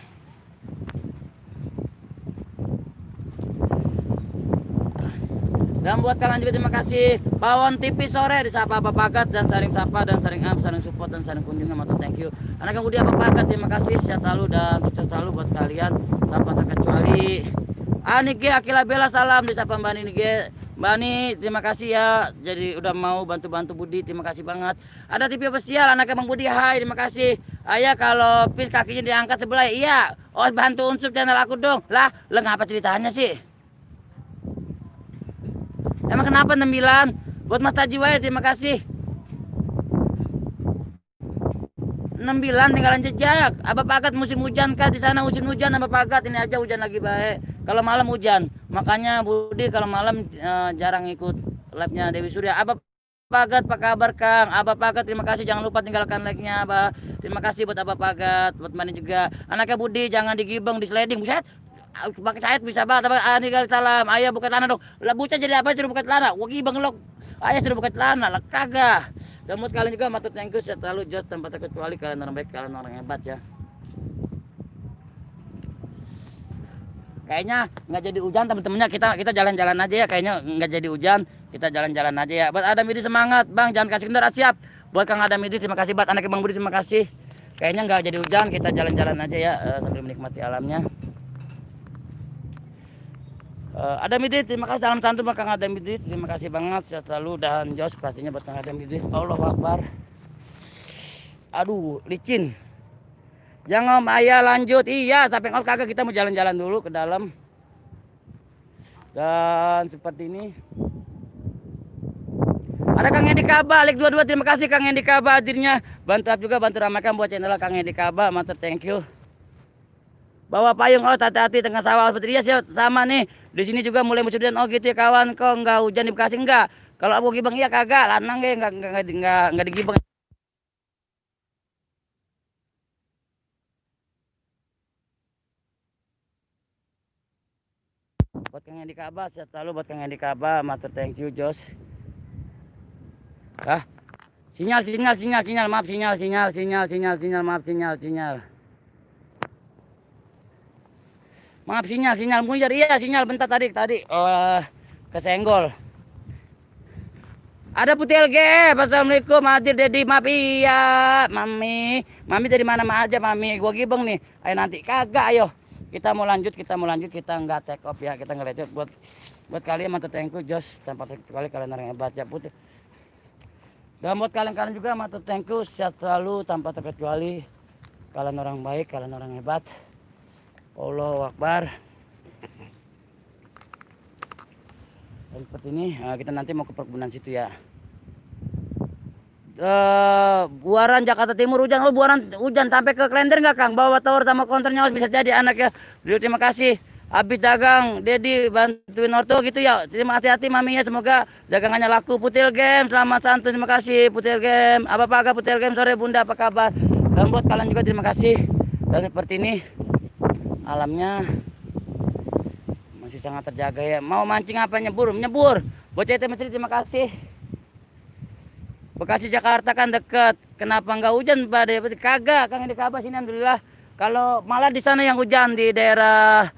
Dan buat kalian juga terima kasih. Pawon TV sore disapa Bapak Pagat dan saring sapa dan saring saring support dan saring kunjungan, matur thank you. Anaknya Budi Bapak Pagat terima kasih, sehat selalu dan sukses selalu buat kalian tanpa terkecuali. Nige Akila Bella salam disapa Mbak Nige. Mbak Ani, terima kasih ya. Jadi udah mau bantu-bantu Budi, terima kasih banget. Ada TV official, anaknya Bang Budi, hai, terima kasih. Ayah kalau pis kakinya diangkat sebelah, iya. Oh bantu unsur channel aku dong. Lah ngapa ceritanya sih? Emang kenapa 9? Buat Mas Tajiwaya, terima kasih. 9 tinggalan jejak. Abah Pagat musim hujan kah di sana? Musim hujan Abah Pagat, ini aja hujan lagi baik. Kalau malam hujan, makanya Budi kalau malam jarang ikut live-nya Dewi Surya. Abah Pagat, apa kabar Kang? Abah Pagat, terima kasih, jangan lupa tinggalkan like-nya Abah. Terima kasih buat Abah Pagat, buat Mani juga. Anaknya Budi, jangan digibeng, di sliding, buset. Pakai sayat bisa banget, apa? Ani kali salam. Ayah buka celana dong. Lah bocah jadi apa suruh buka celana? Wah gibeng lo. Ayah suruh buka celana, lah kagak. Dan buat kalian juga matur thank you, selalu just tanpa terkecuali kalian orang baik, kalian orang hebat ya. Kayaknya nggak jadi hujan teman-temannya, kita jalan-jalan aja ya, kayaknya nggak jadi hujan, kita jalan-jalan aja ya. Buat Adam Idris semangat bang, jangan kasih kendor, siap. Buat Kang Adam Idris terima kasih, buat anaknya Bang Budi terima kasih. Kayaknya nggak jadi hujan, kita jalan-jalan aja ya sambil menikmati alamnya. Adam Idris terima kasih, salam santun buat Kang Adam Idris, terima kasih banget, sehat selalu. Dan Jos pastinya buat Kang Adam Idris. Allahu Akbar. Aduh licin. Jangan ayah lanjut. Iya, sampai kalau kagak kita mau jalan-jalan dulu ke dalam. Dan seperti ini. Ada Kang Hendi Kaba, Alik 22, terima kasih Kang Hendi Kaba hadirnya. Bantu juga, bantu ramaikan buat channel Kang Hendi Kaba, matur thank you. Bawa payung, oh hati-hati tengah sawah seperti ya sama nih. Di sini juga mulai musim hujan. Oh gitu ya kawan, kok enggak hujan di Bekasi enggak? Kalau Abu Gibeng iya kagak, lanang ya enggak digibeng. Buat Kang Hendi Kaba, sehat selalu buat Kang Hendi Kaba, matur thank you Jos. Ah, sinyal, maaf sinyal, maaf sinyal. Maaf sinyal munjar, iya sinyal bentar tadi kesenggol. Ada Putih LG, assalamualaikum, hadir Dedi, maaf iya, mami dari mana aja mami, gua gibeng nih, ayo nanti kagak ayo. Kita mau lanjut, kita nggak take off ya, kita nggak lanjut. Buat kalian matur thank you Jos, tanpa terkecuali kalian orang hebat ya Putih. Dan buat kalian juga matur thank you, sehat selalu tanpa terkecuali kalian orang baik, kalian orang hebat. Allahu Akbar. Dan seperti ini kita nanti mau ke perkebunan situ ya. Buaran Jakarta Timur hujan, oh Buaran hujan sampai ke Klender nggak Kang? Bawa tower sama konternya, bisa jadi anaknya. Beliau terima kasih. Abis dagang, Dedi bantuin orto gitu ya. Terima hati-hati mami ya, semoga dagangannya laku. Putil Game, selamat santun, terima kasih Putil Game. Apa paga Putil Game, sore bunda apa kabar? Dan buat kalian juga terima kasih. Dan seperti ini alamnya masih sangat terjaga ya. Mau mancing apa nyebur? Buat CT Menteri terima kasih. Bekasi Jakarta kan dekat. Kenapa nggak hujan badai? Kagak, Kang di Kabah sini alhamdulillah. Kalau malah di sana yang hujan di daerah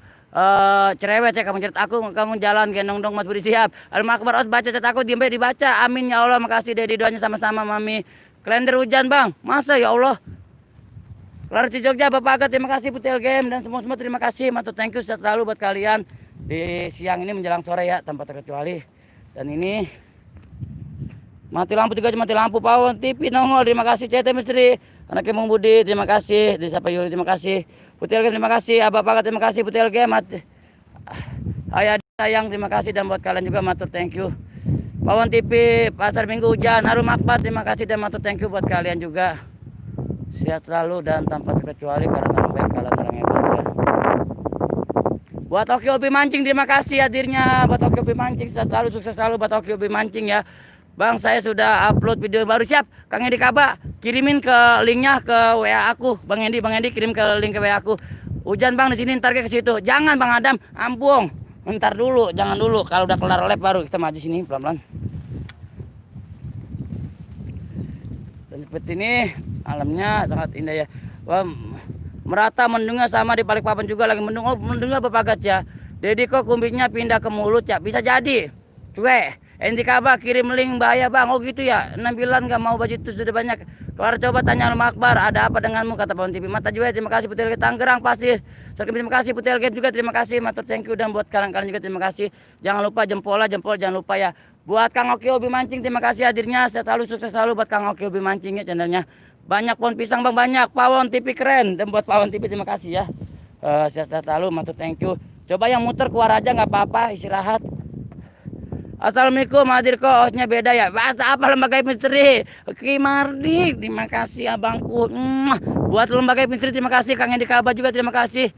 cerewet ya, kamu cerita aku, kamu jalan gendong dong Mas Budi siap. Al-Makbar baca cat aku dibaca. Amin ya Allah, makasih Dedi doanya sama-sama mami. Klender hujan bang, masa ya Allah. Kelar di Jogja Bapak Aga terima kasih Putel Game dan semua terima kasih. Matur thank you selalu buat kalian di siang ini menjelang sore ya tanpa terkecuali. Dan ini mati lampu juga, mati lampu Pawon TV nongol, terima kasih CT Misteri, anaknya Bang Budi terima kasih, Desa Payuri terima kasih, Putel Game terima kasih, Abah Pakat terima kasih, Putel Game, Ayah sayang terima kasih, dan buat kalian juga matur thank you. Pawon TV Pasar Minggu hujan, Harum Akbar terima kasih dan matur thank you buat kalian juga. Sehat selalu dan tanpa terkecuali karena orang baik, kalian orang hebat ya. Buat Oki Obi Mancing terima kasih hadirnya, buat Oki Obi Mancing sehat selalu, sukses selalu buat Oki Obi Mancing ya. Bang, saya sudah upload video baru, siap. Kang Hendi Kaba, kirimin ke linknya ke WA aku. Bang Hendi kirim ke link ke WA aku. Hujan bang di sini, ntar ke situ. Jangan Bang Adam, ampung. Ntar dulu, jangan dulu. Kalau udah kelar lab baru kita maju sini pelan-pelan. Dan seperti ini alamnya sangat indah ya. Wah, merata mendungnya sama di Balikpapan juga lagi mendung. Oh, mendungnya berpagat ya. Jadi kok kumbitnya pindah ke mulut ya, bisa jadi. Cuek. Hendi Kaba kirim link bahaya bang, oh gitu ya. 6 bulan gak mau baju itu sudah banyak. Kelar coba tanya Al Akbar, ada apa denganmu kata Pawon TV. Mata juga terima kasih Putel Game Tangerang Pasir. Terima kasih Putel Game juga terima kasih, matur thank you, dan buat kalian juga terima kasih. Jangan lupa jempol jangan lupa ya. Buat Kang Oki Hobi Mancing terima kasih hadirnya, selalu sukses selalu buat Kang Oki Hobi Mancing ya channelnya. Banyak pohon pisang bang, banyak. Pawon TV keren, dan buat Pawon TV terima kasih ya. Sehat selalu, matur thank you. Coba yang muter keluar aja nggak apa-apa, istirahat. Assalamualaikum, hadir kok, hostnya beda ya. Bahasa apa lembaga misteri? Oke Mardi, terima kasih abangku. Buat lembaga misteri terima kasih, Kang Hendi Kaba juga terima kasih.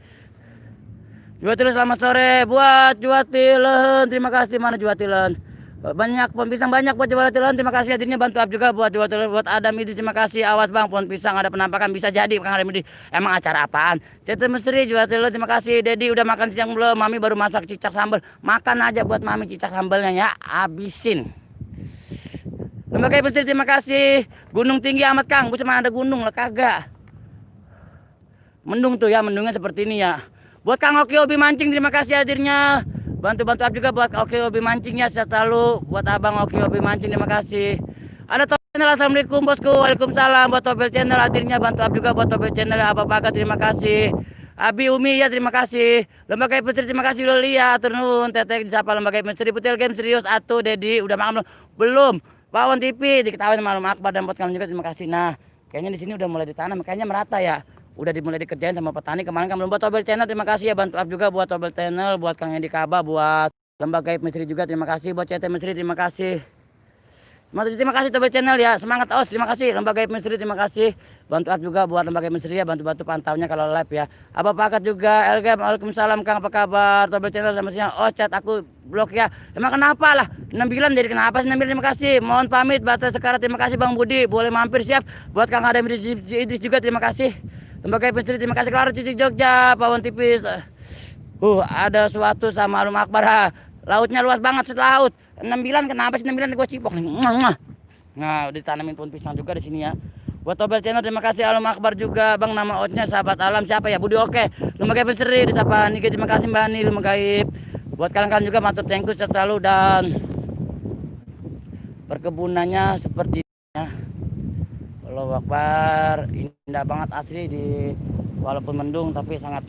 Juatilen selamat sore, buat Juatilen terima kasih, mana Juatilen? Banyak pohon pisang banyak buat jual telur. Terima kasih hadirnya bantu up juga buat jual telur buat Adam Idris. Terima kasih. Awas bang, pohon pisang ada penampakan bisa jadi Kang Adam Idris. Emang acara apaan? Cete Mesri jual telur. Terima kasih. Dedi udah makan siang belum? Mami baru masak cicak sambal. Makan aja buat mami cicak sambalnya ya. Abisin. Lembaga Mesri terima kasih. Gunung tinggi amat Kang. Gue cuma ada gunung lah kagak. Mendung tuh ya, mendungnya seperti ini ya. Buat Kang Oki Hobi Mancing terima kasih hadirnya. Bantu-bantu up juga buat Oki Hobi Mancingnya sehat selalu. Buat Abang Oki Hobi Mancing terima kasih. Ada Tobel Channel, assalamualaikum bosku. Waalaikumsalam. Buat Tobel Channel hadirnya bantu up juga buat Tobel Channel. Apa Paga terima kasih. Abi Umi ya terima kasih. Lembaga Mesri terima kasih udah lihat. Turun Teteh siapa Lembaga Mesri. Putel Game serius atuh Dedi udah makan belum? Pawon TV diketahui sama Malam Akbar dan buat kalian juga terima kasih. Nah kayaknya di sini udah mulai ditanam kayaknya merata ya. Udah dimulai dikerjain sama petani kemarin kan belum buat Tobel Channel terima kasih ya bantu up juga buat Tobel Channel buat Kang Edi Kaba buat Lembaga Mesri juga terima kasih buat CT Mesri terima kasih. Terima kasih Tobel Channel ya semangat os terima kasih Lembaga Mesri terima kasih bantu up juga buat Lembaga Mesri ya bantu-bantu pantaunya kalau live ya. Apa Pakat juga LG Waalaikumsalam Kang apa kabar Tobel Channel sama siang oh chat aku blok ya emang kenapa lah 69 jadi kenapa sih 69 terima kasih mohon pamit batas sekarang terima kasih Bang Budi boleh mampir siap buat Kang Adam Idris juga terima kasih. Lembaga Mesri terima kasih Clara Cici Jogja Pawon tipis. Ada suatu sama Malam Akbar. Lautnya luas banget laut. 69 kenapa sih 69 gue cipok nih. Nah, ditanamin pohon pisang juga di sini ya. Buat Tobel Channel terima kasih Malam Akbar juga. Bang nama outnya sahabat alam siapa ya? Budi oke. Lembaga Mesri disapa Nike terima kasih Mbak Ani Lembaga Gaib. Buat kalian-kalian juga matur thank you selalu dan perkebunannya seperti ini. Allahu Akbar, indah banget asli di walaupun mendung tapi sangat.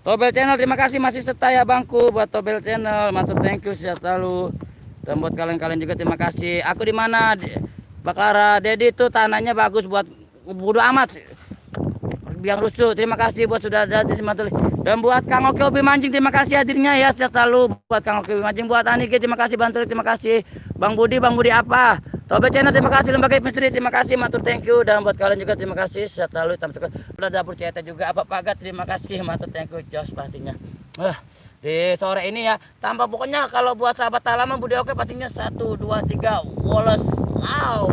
Tobel Channel terima kasih masih setia ya bangku buat Tobel Channel, matur thank you sehat selalu. Dan buat kalian-kalian juga terima kasih. Aku di mana? Baklara Dedi tuh tanahnya bagus buat bodo amat. Biang rusuh. Terima kasih buat sudah ada di Matuli. Dan buat Kang Oki Hobi Mancing terima kasih hadirnya ya sehat selalu buat Kang Oki Hobi Mancing buat Aniki terima kasih bantu terima kasih. Bang Budi apa? Tobel Channel terima kasih Lembaga Mesri terima kasih matur thank you dan buat kalian juga terima kasih sehat selalu udah dapur CT juga apa Pagat terima kasih matur thank you jos pastinya di sore ini ya tanpa pokoknya kalau buat sahabat halaman Budi oke pastinya 1 2 3 Wallace wow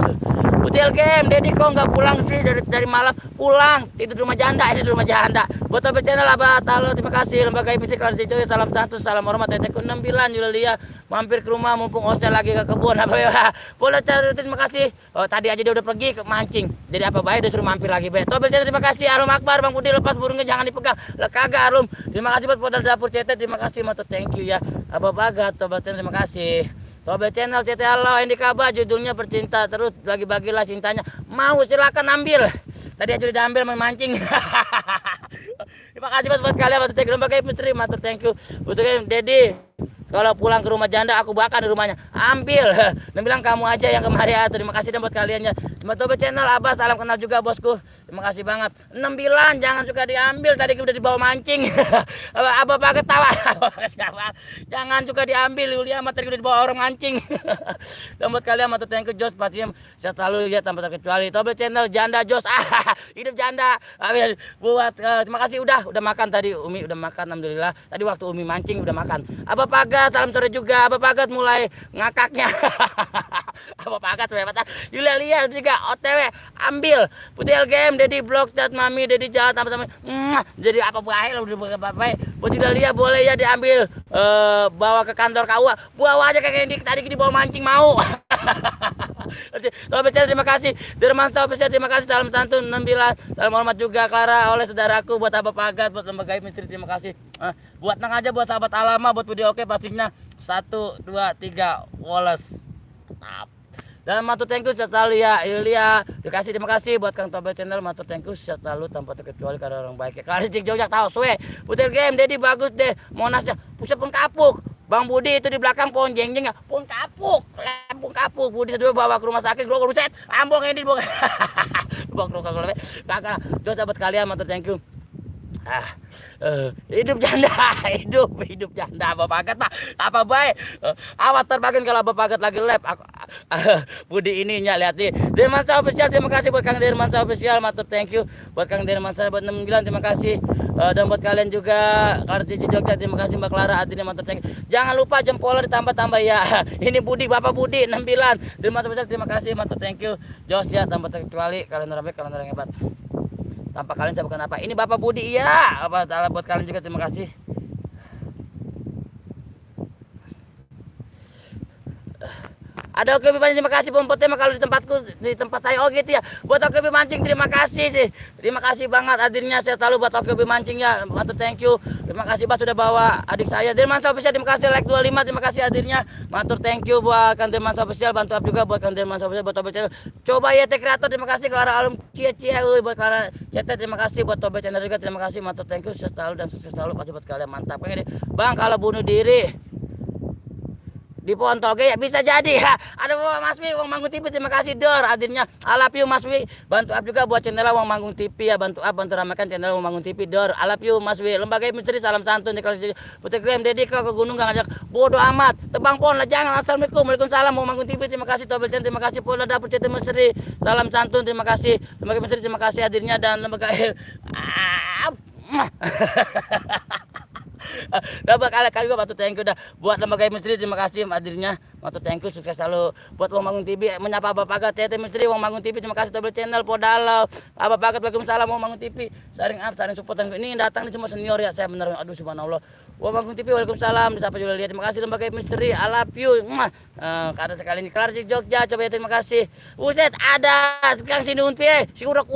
Putil Game Dedi kok nggak pulang sih dari malam pulang tidur di rumah janda buat Tobel Channel apa halo terima kasih Lembaga Mesri Clara Cici salam santun salam hormat Teteh 69 Yulia mampir ke rumah mumpung Osel lagi ke kebun apa ya boleh cari terima kasih oh tadi aja dia udah pergi ke mancing jadi apa baik disuruh mampir lagi be Tobel Channel terima kasih Arum Akbar Bang Budi lepas burungnya jangan dipegang lah kagak Arum terima kasih buat modal dapur CT terima kasih matur thank you ya apa Bagat Tobel Channel terima kasih Tobel Channel CT halo Indi Kaba judulnya bercinta terus bagi-bagilah cintanya mau silakan ambil tadi aja udah ambil mancing terima kasih buat kalian matur thank you Lembaga Mesri matur thank you betul Dedi kalau pulang ke rumah janda aku bakar di rumahnya ambil dan bilang kamu aja yang kemarin ya terima kasih dan buat kaliannya buat Tobel Channel Abah salam kenal juga bosku terima kasih banget 69 jangan suka diambil tadi udah dibawa mancing Abah pakai tawa jangan suka diambil Yulia mah tadi udah dibawa orang mancing dan buat kalian matur thank you Jos pastinya sehat selalu ya tanpa terkecuali Tobel Channel janda Jos hidup janda buat terima kasih udah makan tadi Umi udah makan alhamdulillah tadi waktu Umi mancing udah makan Abah Paga salam sore juga Abah Pagat mulai ngakaknya Abah Pagat hebat Yulia lihat juga OTW ambil Putil Game Dedi blok chat mami Dedi jahat sama jadi apa baik udah baik buat Yulia boleh ya diambil bawa ke kantor KUA bawa aja kayak ini tadi dibawa mancing mau Tobel Channel terima kasih Derman Sopesya terima kasih salam santun 69 salam hormat juga Clara oleh saudaraku buat Abah Pagat buat Lembaga Mesri terima kasih buat nang aja buat sahabat Alama buat video oke pastinya 1 2 3 Wallace dan matur thank you selalu ya Yulia dikasih terima kasih buat Kang Tobel Channel matur thank you selalu tanpa terkecuali karena orang baik ya Clara Cici Jogja tahu suwe Putil Game Dedi bagus deh Monasnya pusat pengkapuk Bang Budi itu di belakang pohon jengjeng ya pohon kapuk Budi sedua bawa ke rumah sakit gua ruset ambong ini bawa ke rumah kakak Jos dapat kalian matur thank you hidup janda hidup janda Abah Pagat pak apa baik awas terbagian kalau Abah Pagat lagi lab Budi ininya lihat nih. Dirmansa official, terima kasih buat Kang Dirmansa official, matur thank you buat Kang Dirmansa buat 69, terima kasih. Dan buat kalian juga Clara Cici Jogja, terima kasih Mbak Clara Adina, matur thank you. Jangan lupa jempolnya ditambah-tambah ya. Ini Budi, Bapak Budi 69, Dirmansa official, terima kasih, matur thank you. Jos ya, tanpa terkecuali kalian orang baik, kalian orang hebat. Tanpa kalian saya bukan apa. Ini Bapak Budi ya. Apa salah buat kalian juga, terima kasih. Ada Oke Mancing, terima kasih Pompot tema kalau di tempat saya oh gitu ya. Buat Oke Mancing terima kasih sih. Terima kasih banget hadirnya, saya selalu buat Oke Mancing ya. Matur thank you. Terima kasih Pak sudah bawa adik saya. Dirmansa official, terima kasih like 25, terima kasih hadirnya. Matur thank you buat Kang Dirmansa official, bantu up juga buat Kang Dirmansa official, buat Tobe channel. Coba ya kreator, terima kasih. Clara Alum cia buat Clara CT, terima kasih buat Tobe channel juga, terima kasih. Matur thank you, sukses selalu dan sukses selalu pasti buat kalian, mantap. Ini Bang, kalau bunuh diri di pohon toge ya bisa jadi ya. Ada Mas Wi Wong Manggung TV, terima kasih Dor hadirnya. I love you Mas Wi. Bantu up juga buat channel Wong Manggung TV ya, bantu up, bantu ramaikan channel Wong Manggung TV Dor. I love you Mas Wi. Lembaga Misteri, salam santun deklarasi Putri Graham Dedi ke gunung gak ngajak, bodoh amat. Tebang pohon lah jangan. Assalamualaikum. Waalaikumsalam Wong Manggung TV, terima kasih. Tobel terima kasih. Pola dapur CT Misteri, salam santun, terima kasih. Lembaga Misteri, terima kasih hadirnya, dan lembaga dapat kali juga bantu thank you dah buat lembaga Misteri, terima kasih hadirnya, bantu thank you, sukses selalu buat Wong Manggung TV. Menyapa Bapak Pagat CT Misteri Wong Manggung TV, terima kasih. Double channel Podalau Bapak Pagat, waalaikumsalam Wong Manggung TV, saring up saring support. Ini datang nih semua senior ya, saya bener, aduh subhanallah. Wong Manggung TV, waalaikumsalam, disapa juga lihat, terima kasih lembaga Misteri, I love you. Kata sekali ini Clara Cici Jogja, coba ya, terima kasih. Buset, ada sekarang sini unpi si urak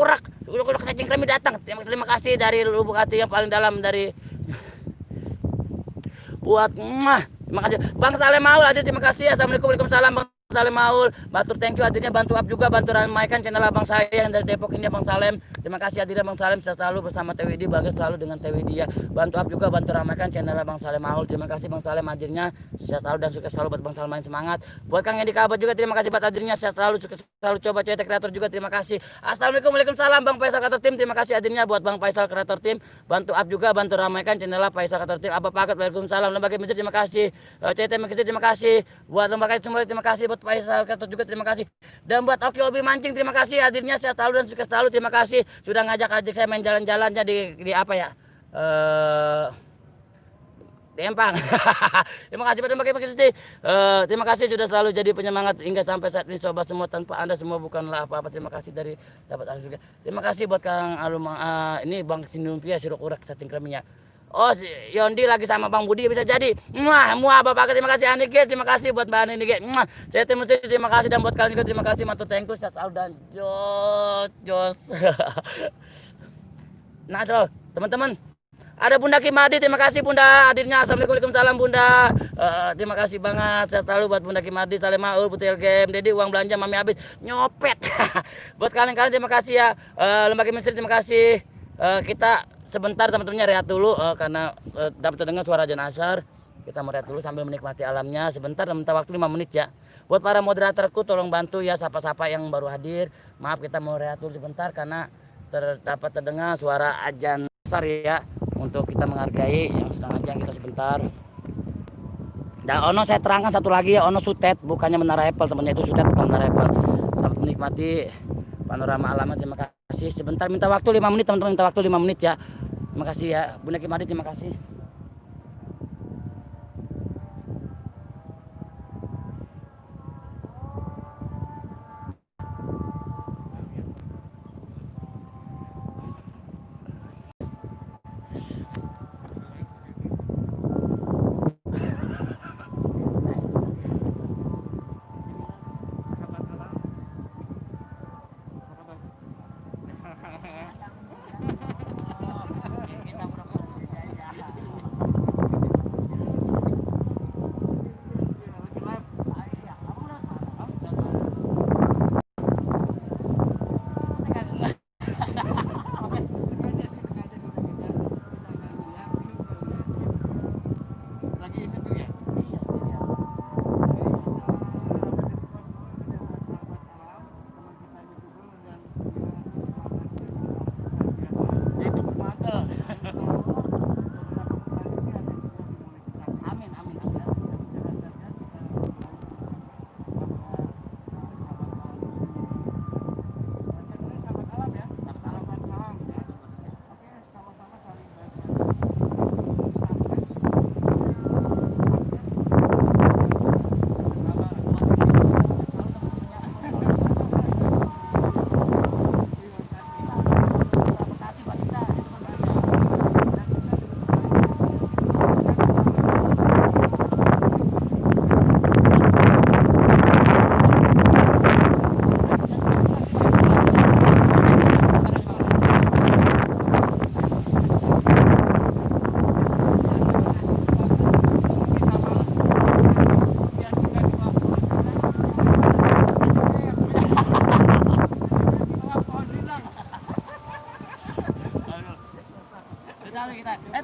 cacing kremi datang, terima kasih dari lubuk hati yang paling dalam dari buat terima kasih Bang Saleh Maul hadir, terima kasih. Assalamualaikum, waalaikumsalam Bang Saleh Maul, batur thank you hadirnya, bantu up juga, bantu ramaikan channel abang saya yang dari Depok ini Bang Salem, terima kasih hadirnya Bang Salem, saya selalu bersama TWD, bagus selalu dengan TWD ya. Bantu up juga, bantu ramaikan channel abang Saleh Maul, terima kasih Bang Salem hadirnya, saya selalu dan sukses selalu buat Bang Salem, main semangat. Buat Kang Edi Kabat juga terima kasih buat hadirnya, saya selalu sukses selalu. Coba CT kreator juga terima kasih. Assalamualaikum, waalaikumsalam Bang Faisal Kreator Tim, terima kasih hadirnya buat Bang Faisal Kreator Tim, bantu up juga, bantu ramaikan channel Faisal Kreator Tim. Apa Paket, waalaikumsalam. Lembaga Misteri, terima kasih. CT Misteri, terima kasih. Buat lembaga semua terima kasih, buat Faisal Kreator juga terima kasih, dan buat Oke Obi Mancing terima kasih hadirnya, saya selalu dan sukses selalu, terima kasih sudah ngajak saya main jalan-jalannya di apa ya, di Empang. Terima kasih pada Lembaga Misteri, terima kasih sudah selalu jadi penyemangat hingga sampai saat ini sobat semua, tanpa Anda semua bukanlah apa-apa. Terima kasih dari sahabat Anda juga, terima kasih buat Kang Alum, ini Bang Sinumpia Siruk Urak cacing kreminya. Oh, Yondi lagi sama Bang Budi bisa jadi. Bapak terima kasih, Anike terima kasih buat Mbak Anike. Saya terima kasih, dan buat kalian juga terima kasih. Matur thank you, selalu dan jos. Nah, teman-teman, ada Bunda Kimadi, terima kasih Bunda hadirnya. Assalamualaikum, waalaikumsalam Bunda. Terima kasih banget, saya selalu buat Bunda Kimadi, Saleh Maul, Putri Game, Dedi, uang belanja mami habis nyopet. Buat kalian terima kasih ya. Lembaga Misteri terima kasih. Kita sebentar teman-temannya rehat dulu, karena dapat terdengar suara azan asar. Kita mau rehat dulu sambil menikmati alamnya sebentar, minta waktu 5 menit ya. Buat para moderatorku tolong bantu ya, sapa-sapa yang baru hadir. Maaf kita mau rehat dulu sebentar karena dapat terdengar suara azan asar ya, untuk kita menghargai yang sedang azan kita sebentar. Dan Ono saya terangkan satu lagi ya, Ono Sutet bukannya Menara Apple, temannya itu Sutet bukan Menara Apple. Selamat menikmati panorama alamnya, terima kasih. Sebentar minta waktu 5 menit teman-teman, minta waktu 5 menit ya. Terima kasih ya Bunda Kimadi, terima kasih.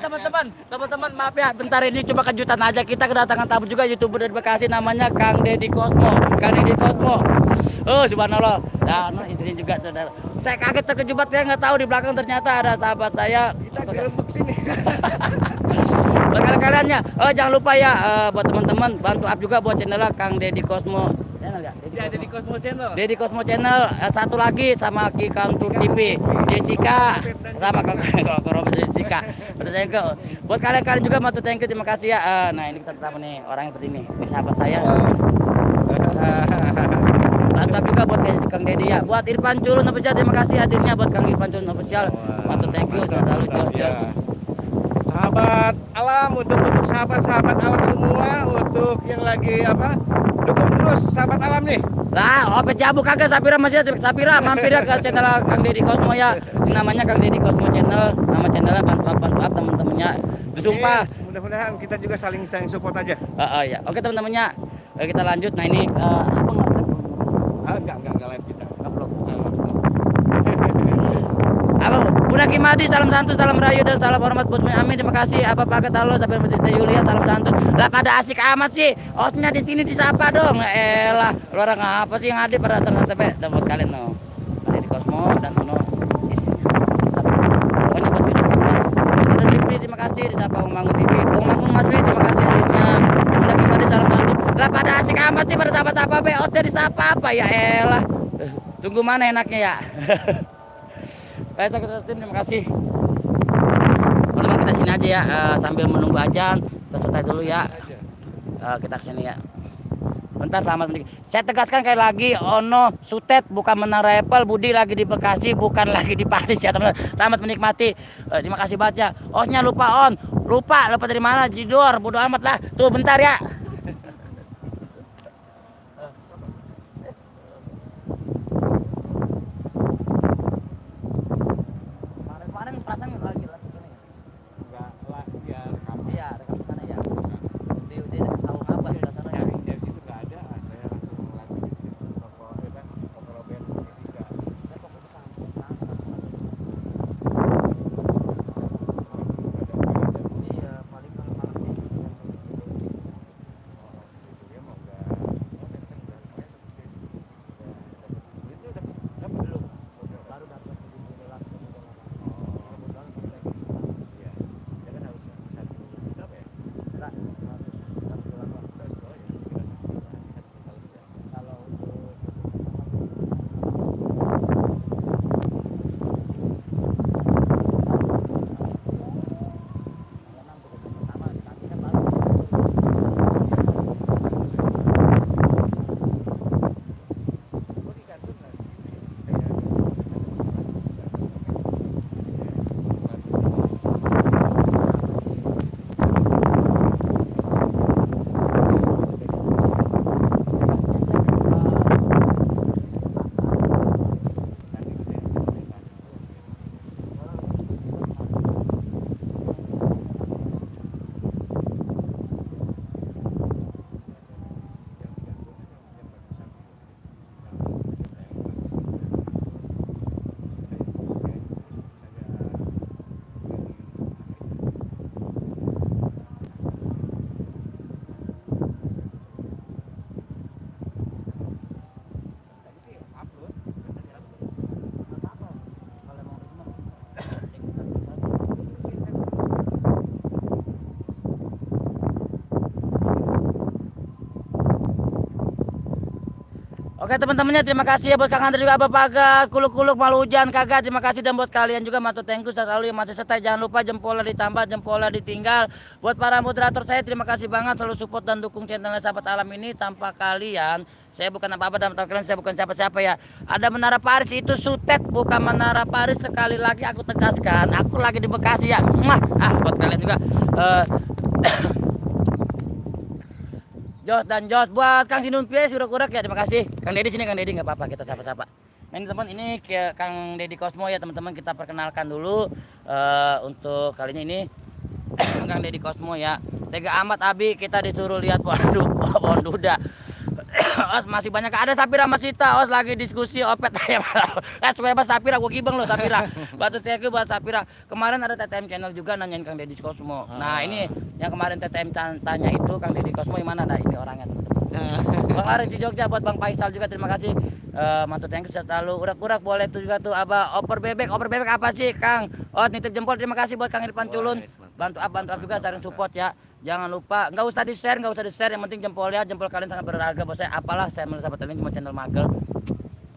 teman-teman maaf ya, bentar ini coba kejutan aja, kita kedatangan tamu juga YouTuber dari Bekasi namanya Kang Deddy Cosmo. Oh subhanallah, dan istrinya juga saudara. Saya kaget terkejut ya, nggak tahu di belakang ternyata ada sahabat saya. Kita gerembek sini. Buat kalian-kaliannya, jangan lupa ya buat teman-teman bantu up juga buat channelnya Kang Deddy Cosmo. Channel nggak? Ya, Deddy Cosmo Channel. Deddy Cosmo Channel, satu lagi sama Ki Kantur TV, Jessica sama Robert Jessica. Buat kalian juga matu thank you, terima kasih ya. Nah ini kita tamu nih orang seperti ini sahabat saya. Mantap juga buat Kang Deddy ya. Buat Irfan Culun official, terima kasih hadirnya buat Kang Irfan Culun official. Mantap thank you, selalu jos. Sahabat alam, untuk sahabat-sahabat alam semua, untuk yang lagi dukung terus sahabat alam nih. Lah, opet jabu kagak Sapira masih ada. Sapira mampir ya ke channel Kang Deddy Cosmo ya. Namanya Kang Deddy Cosmo Channel. Nama channelnya bantu up teman-temannya. Sumpah. Yes, mudah-mudahan kita juga saling support aja. Ya. Oke teman-temannya. Kita lanjut. Nah ini apa Enggak live kita. Upload. Apa? Bunda Kimadi, salam santun, salam rayu dan salam hormat buat semuanya. Amin. Terima kasih. Apa paket halo sampai Tita Yulia, salam santun. Lah pada asik amat sih. Hostnya di sini disapa dong. Elah, lu orang apa sih yang hadir pada acara dan buat kalian no. Ada di Cosmo dan Tono istrinya. Pokoknya buat video kita TV, terima kasih disapa Mangun TV. Mangun Mas Wi, terima kasih hadirnya. Bunda Kimadi, salam santun. Lah pada asik amat sih pada sapa-sapa be. Hostnya disapa apa ya elah. Tunggu mana enaknya ya. Baik, terima kasih. Teman-teman kita sini aja ya, sambil menunggu ajan, kita selesai dulu ya. Kita kesini ya. Bentar, selamat menikmati. Saya tegaskan kayak lagi, Ono Sutet bukan Menara Apple, Budi lagi di Bekasi, bukan lagi di Paris ya teman-teman. Selamat menikmati. Terima kasih baca. Ohnya lupa lupa dari mana? Jidor, bodo amat lah. Tuh bentar ya. Perasaan lagi lah Enggak lah, biar kamu. iya rekam sana ya di dekat saung apa di sana ya Dari situ enggak ada, saya langsung lagi toko Robert Jessica. saya fokus ke sana iya paling malam nih Dia mau enggak belum baru dapat Oke teman-temannya, terima kasih ya buat Kang Andre juga Bapak kuluk-kuluk malu hujan kagak, terima kasih. Dan buat kalian juga matu thank you selalu yang masih setia, jangan lupa jempolnya ditambah, jempolnya ditinggal. Buat para moderator saya terima kasih banget selalu support dan dukung channelnya Sahabat Alam ini. Tanpa kalian saya bukan apa-apa, dan tanpa kalian saya bukan siapa-siapa ya. Ada Menara Paris itu Sutet bukan Menara Paris, sekali lagi aku tegaskan, aku lagi di Bekasi ya. Buat kalian juga Jos dan Jos, buat Kang Sinun Pie sudah kurang ya, terima kasih. Kang Deddy sini, Kang Deddy nggak apa-apa, kita sapa-sapa. Nah ini teman, ini Kang Deddy Cosmo ya teman-teman, kita perkenalkan dulu untuk kalinya ini Kang Deddy Cosmo ya. Tega amat Abi, kita disuruh lihat pohon duda. Os masih banyak ada Sapira sama Cita. Os lagi diskusi opet ya. Supaya Mas Sapira gua gibeng lo Sapira. Batu thank you buat Sapira. Kemarin ada TTM channel juga nanyain Kang Deddy Cosmo. Nah, ini yang kemarin TTM tanya itu Kang Deddy Cosmo gimana? Nah, ini orangnya teman-teman. Bang Arif di Jogja buat Bang Faisal juga terima kasih. Mantu thank you selalu. Urak-urak boleh tuh juga tuh Abah oper bebek apa sih Kang? Oh nitip jempol terima kasih buat Kang Irfan Culun. Bantu up juga saling support ya. Jangan lupa, nggak usah di share, yang penting jempolnya, jempol kalian sangat berharga buat saya. Apalah saya sahabat ini cuma channel magel.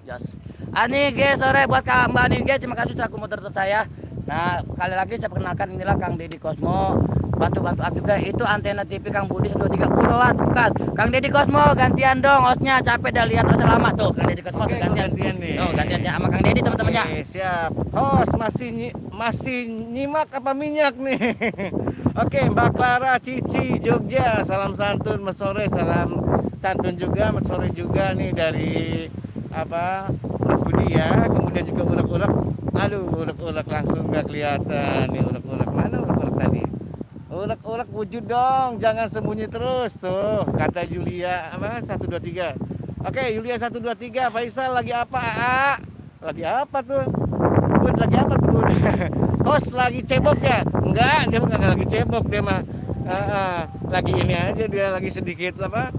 Yes. Anige sore buat Kak Mbak Anige, terima kasih selaku moderator saya. Nah, kali lagi saya perkenalkan inilah Kang Deddy Cosmo. Bantu up juga itu antena TV Kang Budi 123 watt bukan. Kang Deddy Cosmo gantian dong hostnya capek dah lihat hostnya lama tuh. Kang Deddy Cosmo gantian nih. Oh, gantian ya sama Kang Deddy teman-temannya. Oke, siap. Host masih nyimak apa minyak nih? Oke, Mbak Clara Cici Jogja, salam santun Mas sore, salam santun juga Mas sore juga nih dari apa Mas Budi ya. Kemudian juga urak-urak. Aduh, urak-urak langsung nggak kelihatan nih urak-urak mana urak-urak tadi? Urak-urak wujud dong, jangan sembunyi terus tuh kata Julia apa 123. Oke, Julia 123, Faisal lagi apa? Aa? Lagi apa tuh? Bud lagi apa tuh Bud? Host lagi cebok ya? Enggak, dia enggak lagi cebok dia mah. Lagi ini aja dia lagi sedikit apa?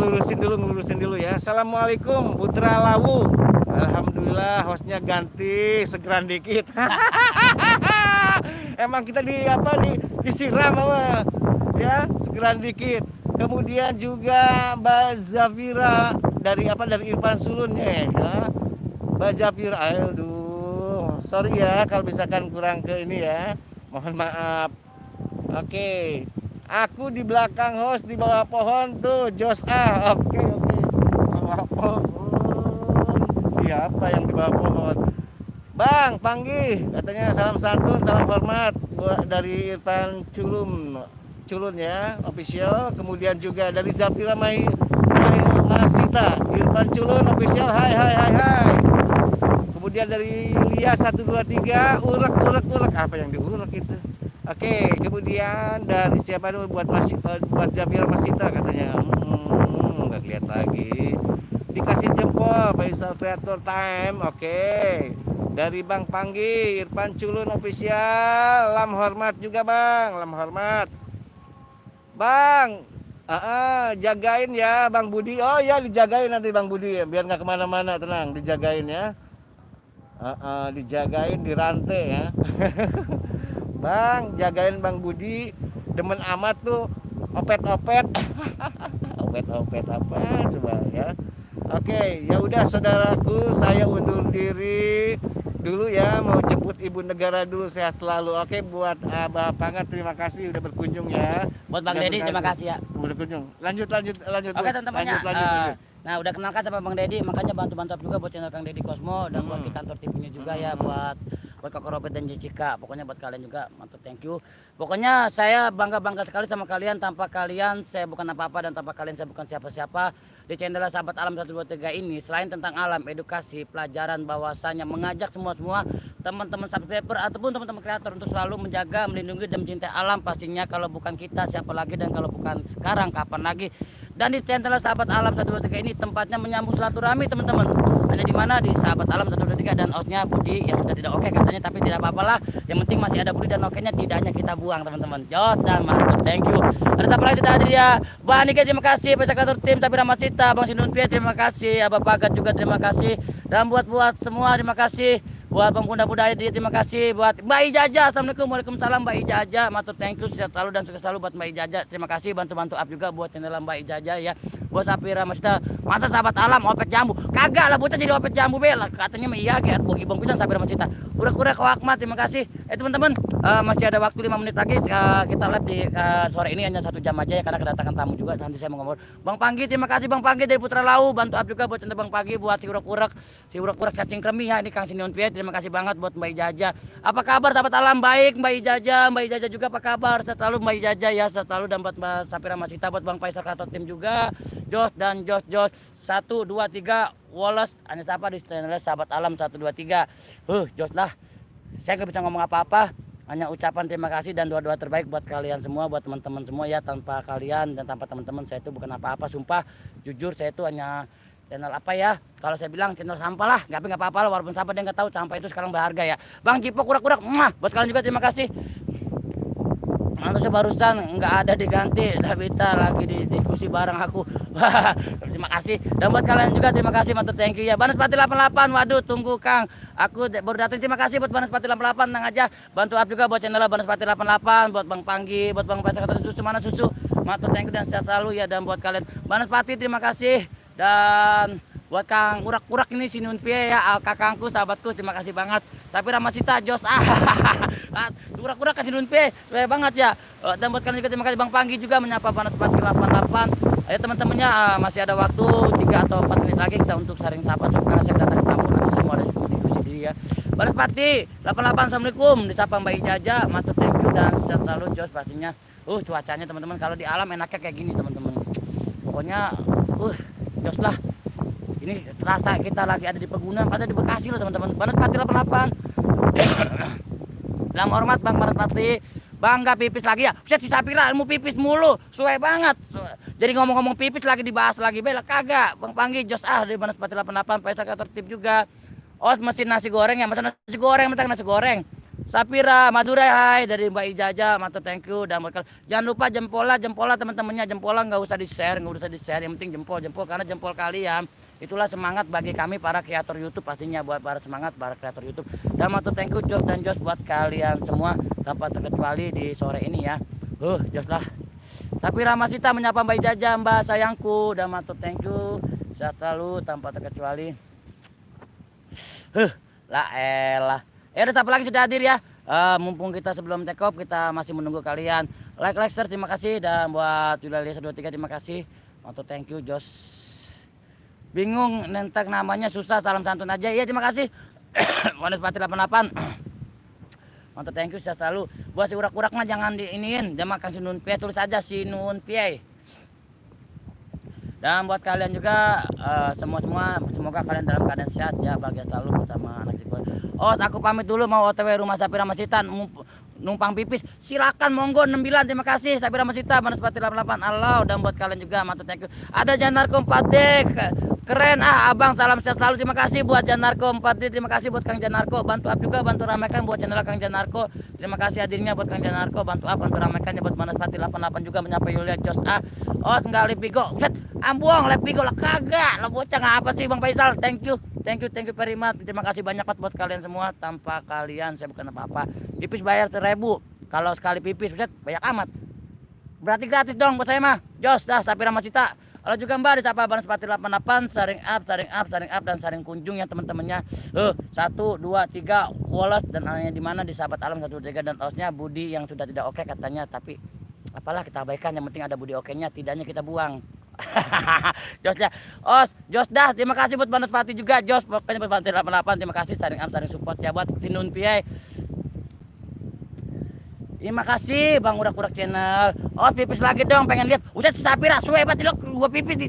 Lurusin dulu ya. Assalamualaikum Putra Lawu. Alhamdulillah hostnya ganti segeran dikit. Emang kita disiram apa? Ya, segeran dikit. Kemudian juga Mbak Zafira dari Irfan Sulun ya. Mbak Zafira, aduh, sorry ya kalau misalkan kurang ke ini ya. Mohon maaf. Oke. Aku di belakang host di bawah pohon tuh, Jos ah. Oke. Bawah pohon. Siapa yang di bawah pohon? Bang, Panggi, katanya salam santun, salam hormat buat dari Irfan Culun ya, official. Kemudian juga dari Zafira Masita, Irfan Culun official. Hai. Kemudian dari Lia 123, urak. Apa yang diurak itu? Oke, kemudian dari siapa dulu buat Zafira Masita katanya. Nggak lihat lagi. Dikasih jempol Faisal Creator Time. Oke. Dari Bang Panggi, Irfan Culun official, lam hormat juga Bang, lam hormat. Bang, jagain ya Bang Budi. Oh ya dijagain nanti Bang Budi ya, biar nggak kemana-mana, tenang, dijagain ya. Dijagain di rantai ya. Bang, jagain Bang Budi, demen amat tuh opet-opet. Opet-opet apa coba ya. Oke, ya udah saudaraku, saya undur diri dulu ya, mau jemput ibu negara dulu, sehat selalu. Oke, buat Abah Pangat terima kasih udah berkunjung ya. Buat Bang Deddy terima kasih ya. Udah berkunjung. Lanjut. Oke teman-temannya. Lanjut. Nah udah kenalkan sama Bang Deddy, makanya bantu juga buat channel Kang Deddy Cosmo dan buat di kantor TV-nya juga ya, buat Kak Robert dan Jessica. Pokoknya buat kalian juga mantap, thank you. Pokoknya saya bangga sekali sama kalian. Tanpa kalian saya bukan apa-apa dan tanpa kalian saya bukan siapa-siapa. Di channel Sahabat Alam 123 ini selain tentang alam, edukasi, pelajaran, bahwasanya mengajak semua teman-teman subscriber ataupun teman-teman kreator untuk selalu menjaga, melindungi dan mencintai alam. Pastinya kalau bukan kita siapa lagi, dan kalau bukan sekarang kapan lagi. Dan di channel Sahabat Alam 123 ini tempatnya menyambung silaturahmi teman-teman. Hanya di mana di Sahabat Alam 123 dan hostnya Budi yang sudah tidak oke katanya, tapi tidak apa-apalah. Yang penting masih ada Budi dan oke-nya, tidak hanya kita buang teman-teman. Jos dan mantap, thank you. Ada siapa lagi sudah hadir ya? Bang Anike terima kasih, peserta tim Sabira Masita, Bang Sinun Pia terima kasih, Abah Pagat juga terima kasih, dan buat semua terima kasih. Buat Pemuda Budaya terima kasih, buat Mbak Ijajah, assalamualaikum, waalaikumsalam Mbak Ijajah, matur thank you, sehat selalu dan sukses selalu buat Mbak Ijajah. Terima kasih bantu up juga buat channel Mbak Ijajah ya. Buat Sapira Masita, masa Sahabat Alam opet jambu, kagak lah bocah jadi opet jambu bela, katanya mah iya kayak bogi bong pisan Sapira Masita. Udah Kawakmat terima kasih. Teman-teman masih ada waktu 5 menit lagi, kita live di sore ini hanya 1 jam aja ya, karena kedatangan tamu juga, nanti saya mau ngomong. Bang Panggi terima kasih, Bang Panggi dari Putra Lau, bantu up juga buat channel Bang Panggi, buat si urak-urak cacing kremi ya, ini Kang Sinion Pia. Terima kasih banget buat Mbak Ijajah. Apa kabar Sahabat Alam? Baik Mbak Ijajah juga apa kabar? Selalu Mbak Ijajah ya, selalu, dan buat Mbak Sapira Masita, buat Bang Faisal Kreator tim juga. Jos 1 2 3 Wallace Anies apa di channel Sahabat Alam 1 2 3. Jos lah. Saya nggak bisa ngomong apa-apa. hanya ucapan terima kasih dan doa-doa terbaik buat kalian semua, buat teman-teman semua ya. Tanpa kalian dan tanpa teman-teman saya itu bukan apa-apa, sumpah. Jujur saya itu hanya channel apa ya, kalau saya bilang channel sampah lah, nggak apa-apa lah, walaupun sampah dia nggak tahu sampah itu sekarang berharga ya. Bang Cipok kurak-kurak, buat kalian juga terima kasih. Mantusnya barusan nggak ada diganti, Davita lagi di diskusi bareng aku. Terima kasih. Dan buat kalian juga terima kasih, mantu thank you ya. Banaspati 88, waduh tunggu Kang. Aku baru datang, terima kasih buat Banaspati 88, tenang aja. Bantu up juga buat channel Banaspati 88, buat Bang Panggi, buat Bang Pasar kata susu mana susu. Mantu thank you dan sehat selalu ya. Dan buat kalian Banaspati terima kasih. Dan buat Kang Urak-urak ini Sinun Pie ya, kakangku, sahabatku, terima kasih banget. Tapi Ramasita Jos Urak-urak kasih Sinun Pie, baik banget ya. Dan buat kalian juga terima kasih Bang Panggi juga menyapa Banaspati 88. Ayo teman-temannya, masih ada waktu 3 atau 4 menit lagi kita untuk saring sapa karena saya datang tamu nanti semua ada diskusi diri ya. Banaspati 88, assalamualaikum, disapa Mbak Ijaja, matu thank you dan sehat selalu Jos pastinya. Cuacanya teman-teman kalau di alam enaknya kayak gini teman-teman. Pokoknya Jos lah. Ini terasa kita lagi ada di pegunungan, ada di Bekasi loh teman-teman. Banaspati 88. Dalam hormat Bang Banaspati. Bang gak pipis lagi ya? Buset si Sapira ilmu pipis mulu. Suwe banget. Jadi ngomong-ngomong pipis lagi dibahas lagi. Bela kagak. Bang Panggi Jos dari Banaspati 88. Paisa tertib juga. Mesin nasi goreng ya. Mesin nasi goreng, nasi goreng. Sapira Madura hai dari Mbak Ijaja, mantap thank you. Dan jangan lupa jempola teman-temannya, jempola nggak usah di-share, yang penting jempol karena jempol kalian itulah semangat bagi kami para kreator YouTube, pastinya buat para semangat para kreator YouTube. Dan mantap thank you Jos dan Jos buat kalian semua tanpa terkecuali di sore ini ya. Jos lah. Sapira Masita menyapa Mbak Ijaja, Mbak sayangku, dan mantap thank you. Sehat selalu tanpa terkecuali. Lah elah. Udah siapa lagi sudah hadir ya. Mumpung kita sebelum take off kita masih menunggu kalian. Like share terima kasih. Dan buat Julialia 23 terima kasih. Mantap thank you Jos. Bingung nentak namanya susah, salam santun aja. Iya terima kasih. Banaspati 88. Mantap thank you sehat selalu. Buat si urak-urak mah jangan diiniin. Dia makan Sinun Pie, tulis aja Sinun Pie. Dan buat kalian juga semua semoga kalian dalam keadaan sehat ya, bahagia selalu bersama anak ibu. Aku pamit dulu mau OTW rumah Sapira Masita numpang pipis. Silakan monggo 69 terima kasih Sapira Masita Banaspati 88 Allah. Dan buat kalian juga mantap thank you. Ada Janarko 4D keren abang, salam sehat selalu, terima kasih buat Janarko 4D, terima kasih buat Kang Janarko, bantu up juga, bantu ramaikan buat channel Kang Janarko, terima kasih hadirnya buat Kang Janarko, bantu up, bantu ramaikan ya buat Banaspati 88 juga menyapa Yulia Jos enggak Lepigo, set ambuang Lepigo lah kagak, lah bocah nggak apa sih Bang Faisal, thank you very much, terima kasih banyak buat kalian semua, tanpa kalian saya bukan apa-apa. Pipis bayar 1000, kalau sekali pipis set banyak amat, berarti gratis dong buat saya mah. Jos dah Sapira Masita. Kalau juga Mbak disapa Banaspati 88, saring up dan saring kunjung ya teman-temannya. 1, 2, 3 Wallace dan anaknya di mana di sahabat alam 1, 2, 3 dan osnya Budi yang sudah tidak oke katanya, tapi apalah kita abaikan, yang penting ada Budi oke-nya, tidaknya kita buang. Jos ya. Jos dah, terima kasih buat Banaspati juga Jos, pokoknya Banaspati 88 terima kasih saring up saring support ya buat Sinun Pie. Terima kasih Bang Urak-urak channel. Pipis lagi dong, pengen lihat. Uset si Sapira, suwe banget lo, gua pipis di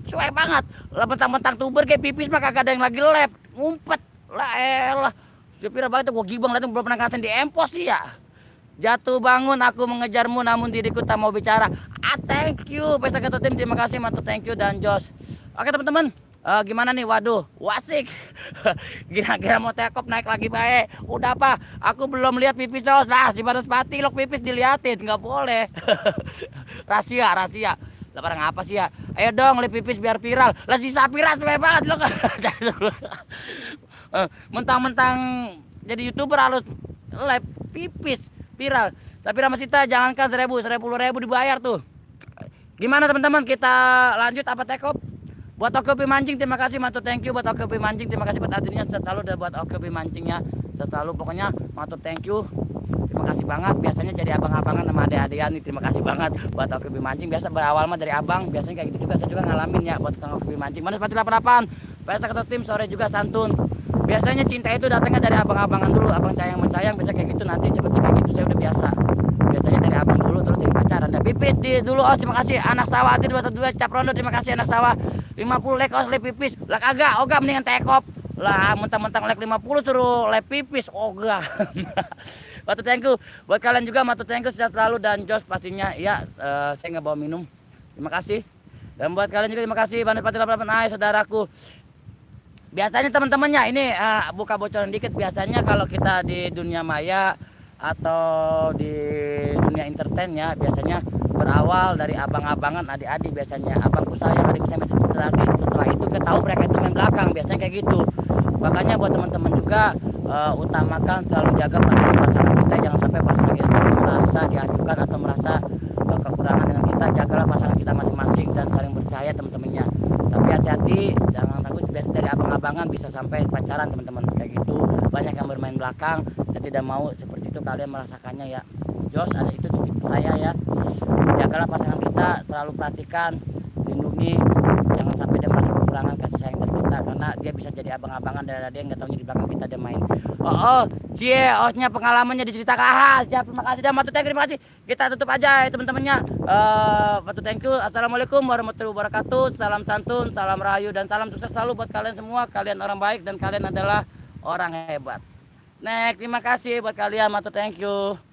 suwe banget. Lah mentang-mentang tuber kayak pipis mah kagak ada yang lagi lep, ngumpet. Lah elah. Sapira banget gua gibang datang belum pernah ngerasain di empos sih ya. Jatuh bangun aku mengejarmu namun diriku tak mau bicara. Thank you. Pesa kata tim terima kasih mantap thank you dan Jos. Oke teman-teman. Gimana nih, waduh wasik. Kira-kira mau take off naik lagi baik. Udah apa, aku belum lihat pipis Jos. Nah di Banaspati lo pipis diliatin, nggak boleh. rahasia lah barang apa sih ya, ayo dong lihat pipis biar viral. Lah si Sapira tuh banget lo. Mentang-mentang jadi YouTuber harus live pipis viral. Sapira Masita jangankan 1000 dibayar tuh. Gimana teman-teman, kita lanjut apa take off? Buat Okopi Mancing terima kasih mantap thank you buat Okopi Mancing, terima kasih buat hadirnya selalu dan buat Okopi Mancingnya selalu, pokoknya mantap thank you, terima kasih banget. Biasanya jadi abang-abangan sama adik-adikan nih, terima kasih banget buat Okopi Mancing. Biasa berawal mah dari abang, biasanya kayak gitu juga, saya juga ngalamin ya buat Kang Okopi Mancing. Banaspati 88 Pesta Ketua Tim sore juga santun. Biasanya cinta itu datangnya dari abang-abangan dulu, abang sayang mencayang, biasa kayak gitu, nanti seperti kayak gitu saya udah biasa. Biasanya dari abang dulu terus jadi pacaran. Dan pipis di dulu terima kasih anak sawah hadir 22 cap rondo, terima kasih anak sawah 50 like lep pipis. Lah kagak, ogah mendingan take off. Lah mentang-mentang like 50 suruh lep pipis, ogah. Matur thank you. Buat kalian juga matur thank you sehat selalu dan Jos pastinya ya saya nggak bawa minum. Terima kasih. Dan buat kalian juga terima kasih Bandit Pati 88 Ai saudaraku. Biasanya teman-temannya ini buka bocoran dikit, biasanya kalau kita di dunia maya atau di dunia entertain ya biasanya berawal dari abang-abangan adik-adik, biasanya abangku sayang adik saya setelah itu ketahui mereka itu main belakang, biasanya kayak gitu. Makanya buat teman-teman juga utamakan selalu jaga pasangan kita, jangan sampai pasangan kita merasa diajukan atau merasa kekurangan dengan kita. Jagalah pasangan kita masing-masing dan saling percaya teman-temannya. Tapi hati-hati, jangan takut biasa dari abang-abangan bisa sampai pacaran teman-teman kayak gitu. Banyak yang bermain belakang, saya tidak mau seperti itu kalian merasakannya ya. Jos, ada itu titip saya ya. Jagalah pasangan kita, selalu perhatikan, lindungi, jangan sampai dia merasa kekurangan kasih sayang dari kita, karena dia bisa jadi abang-abangan dan dia nggak tahunya di belakang kita dia main. Cie, osnya pengalamannya diceritakan. Siap, terima kasih dan matur thank you, terima kasih. Kita tutup aja ya teman-temannya. Matur thank you. Assalamualaikum warahmatullahi wabarakatuh. Salam santun, salam rahayu dan salam sukses selalu buat kalian semua. Kalian orang baik dan kalian adalah orang hebat. Terima kasih buat kalian. Matur thank you.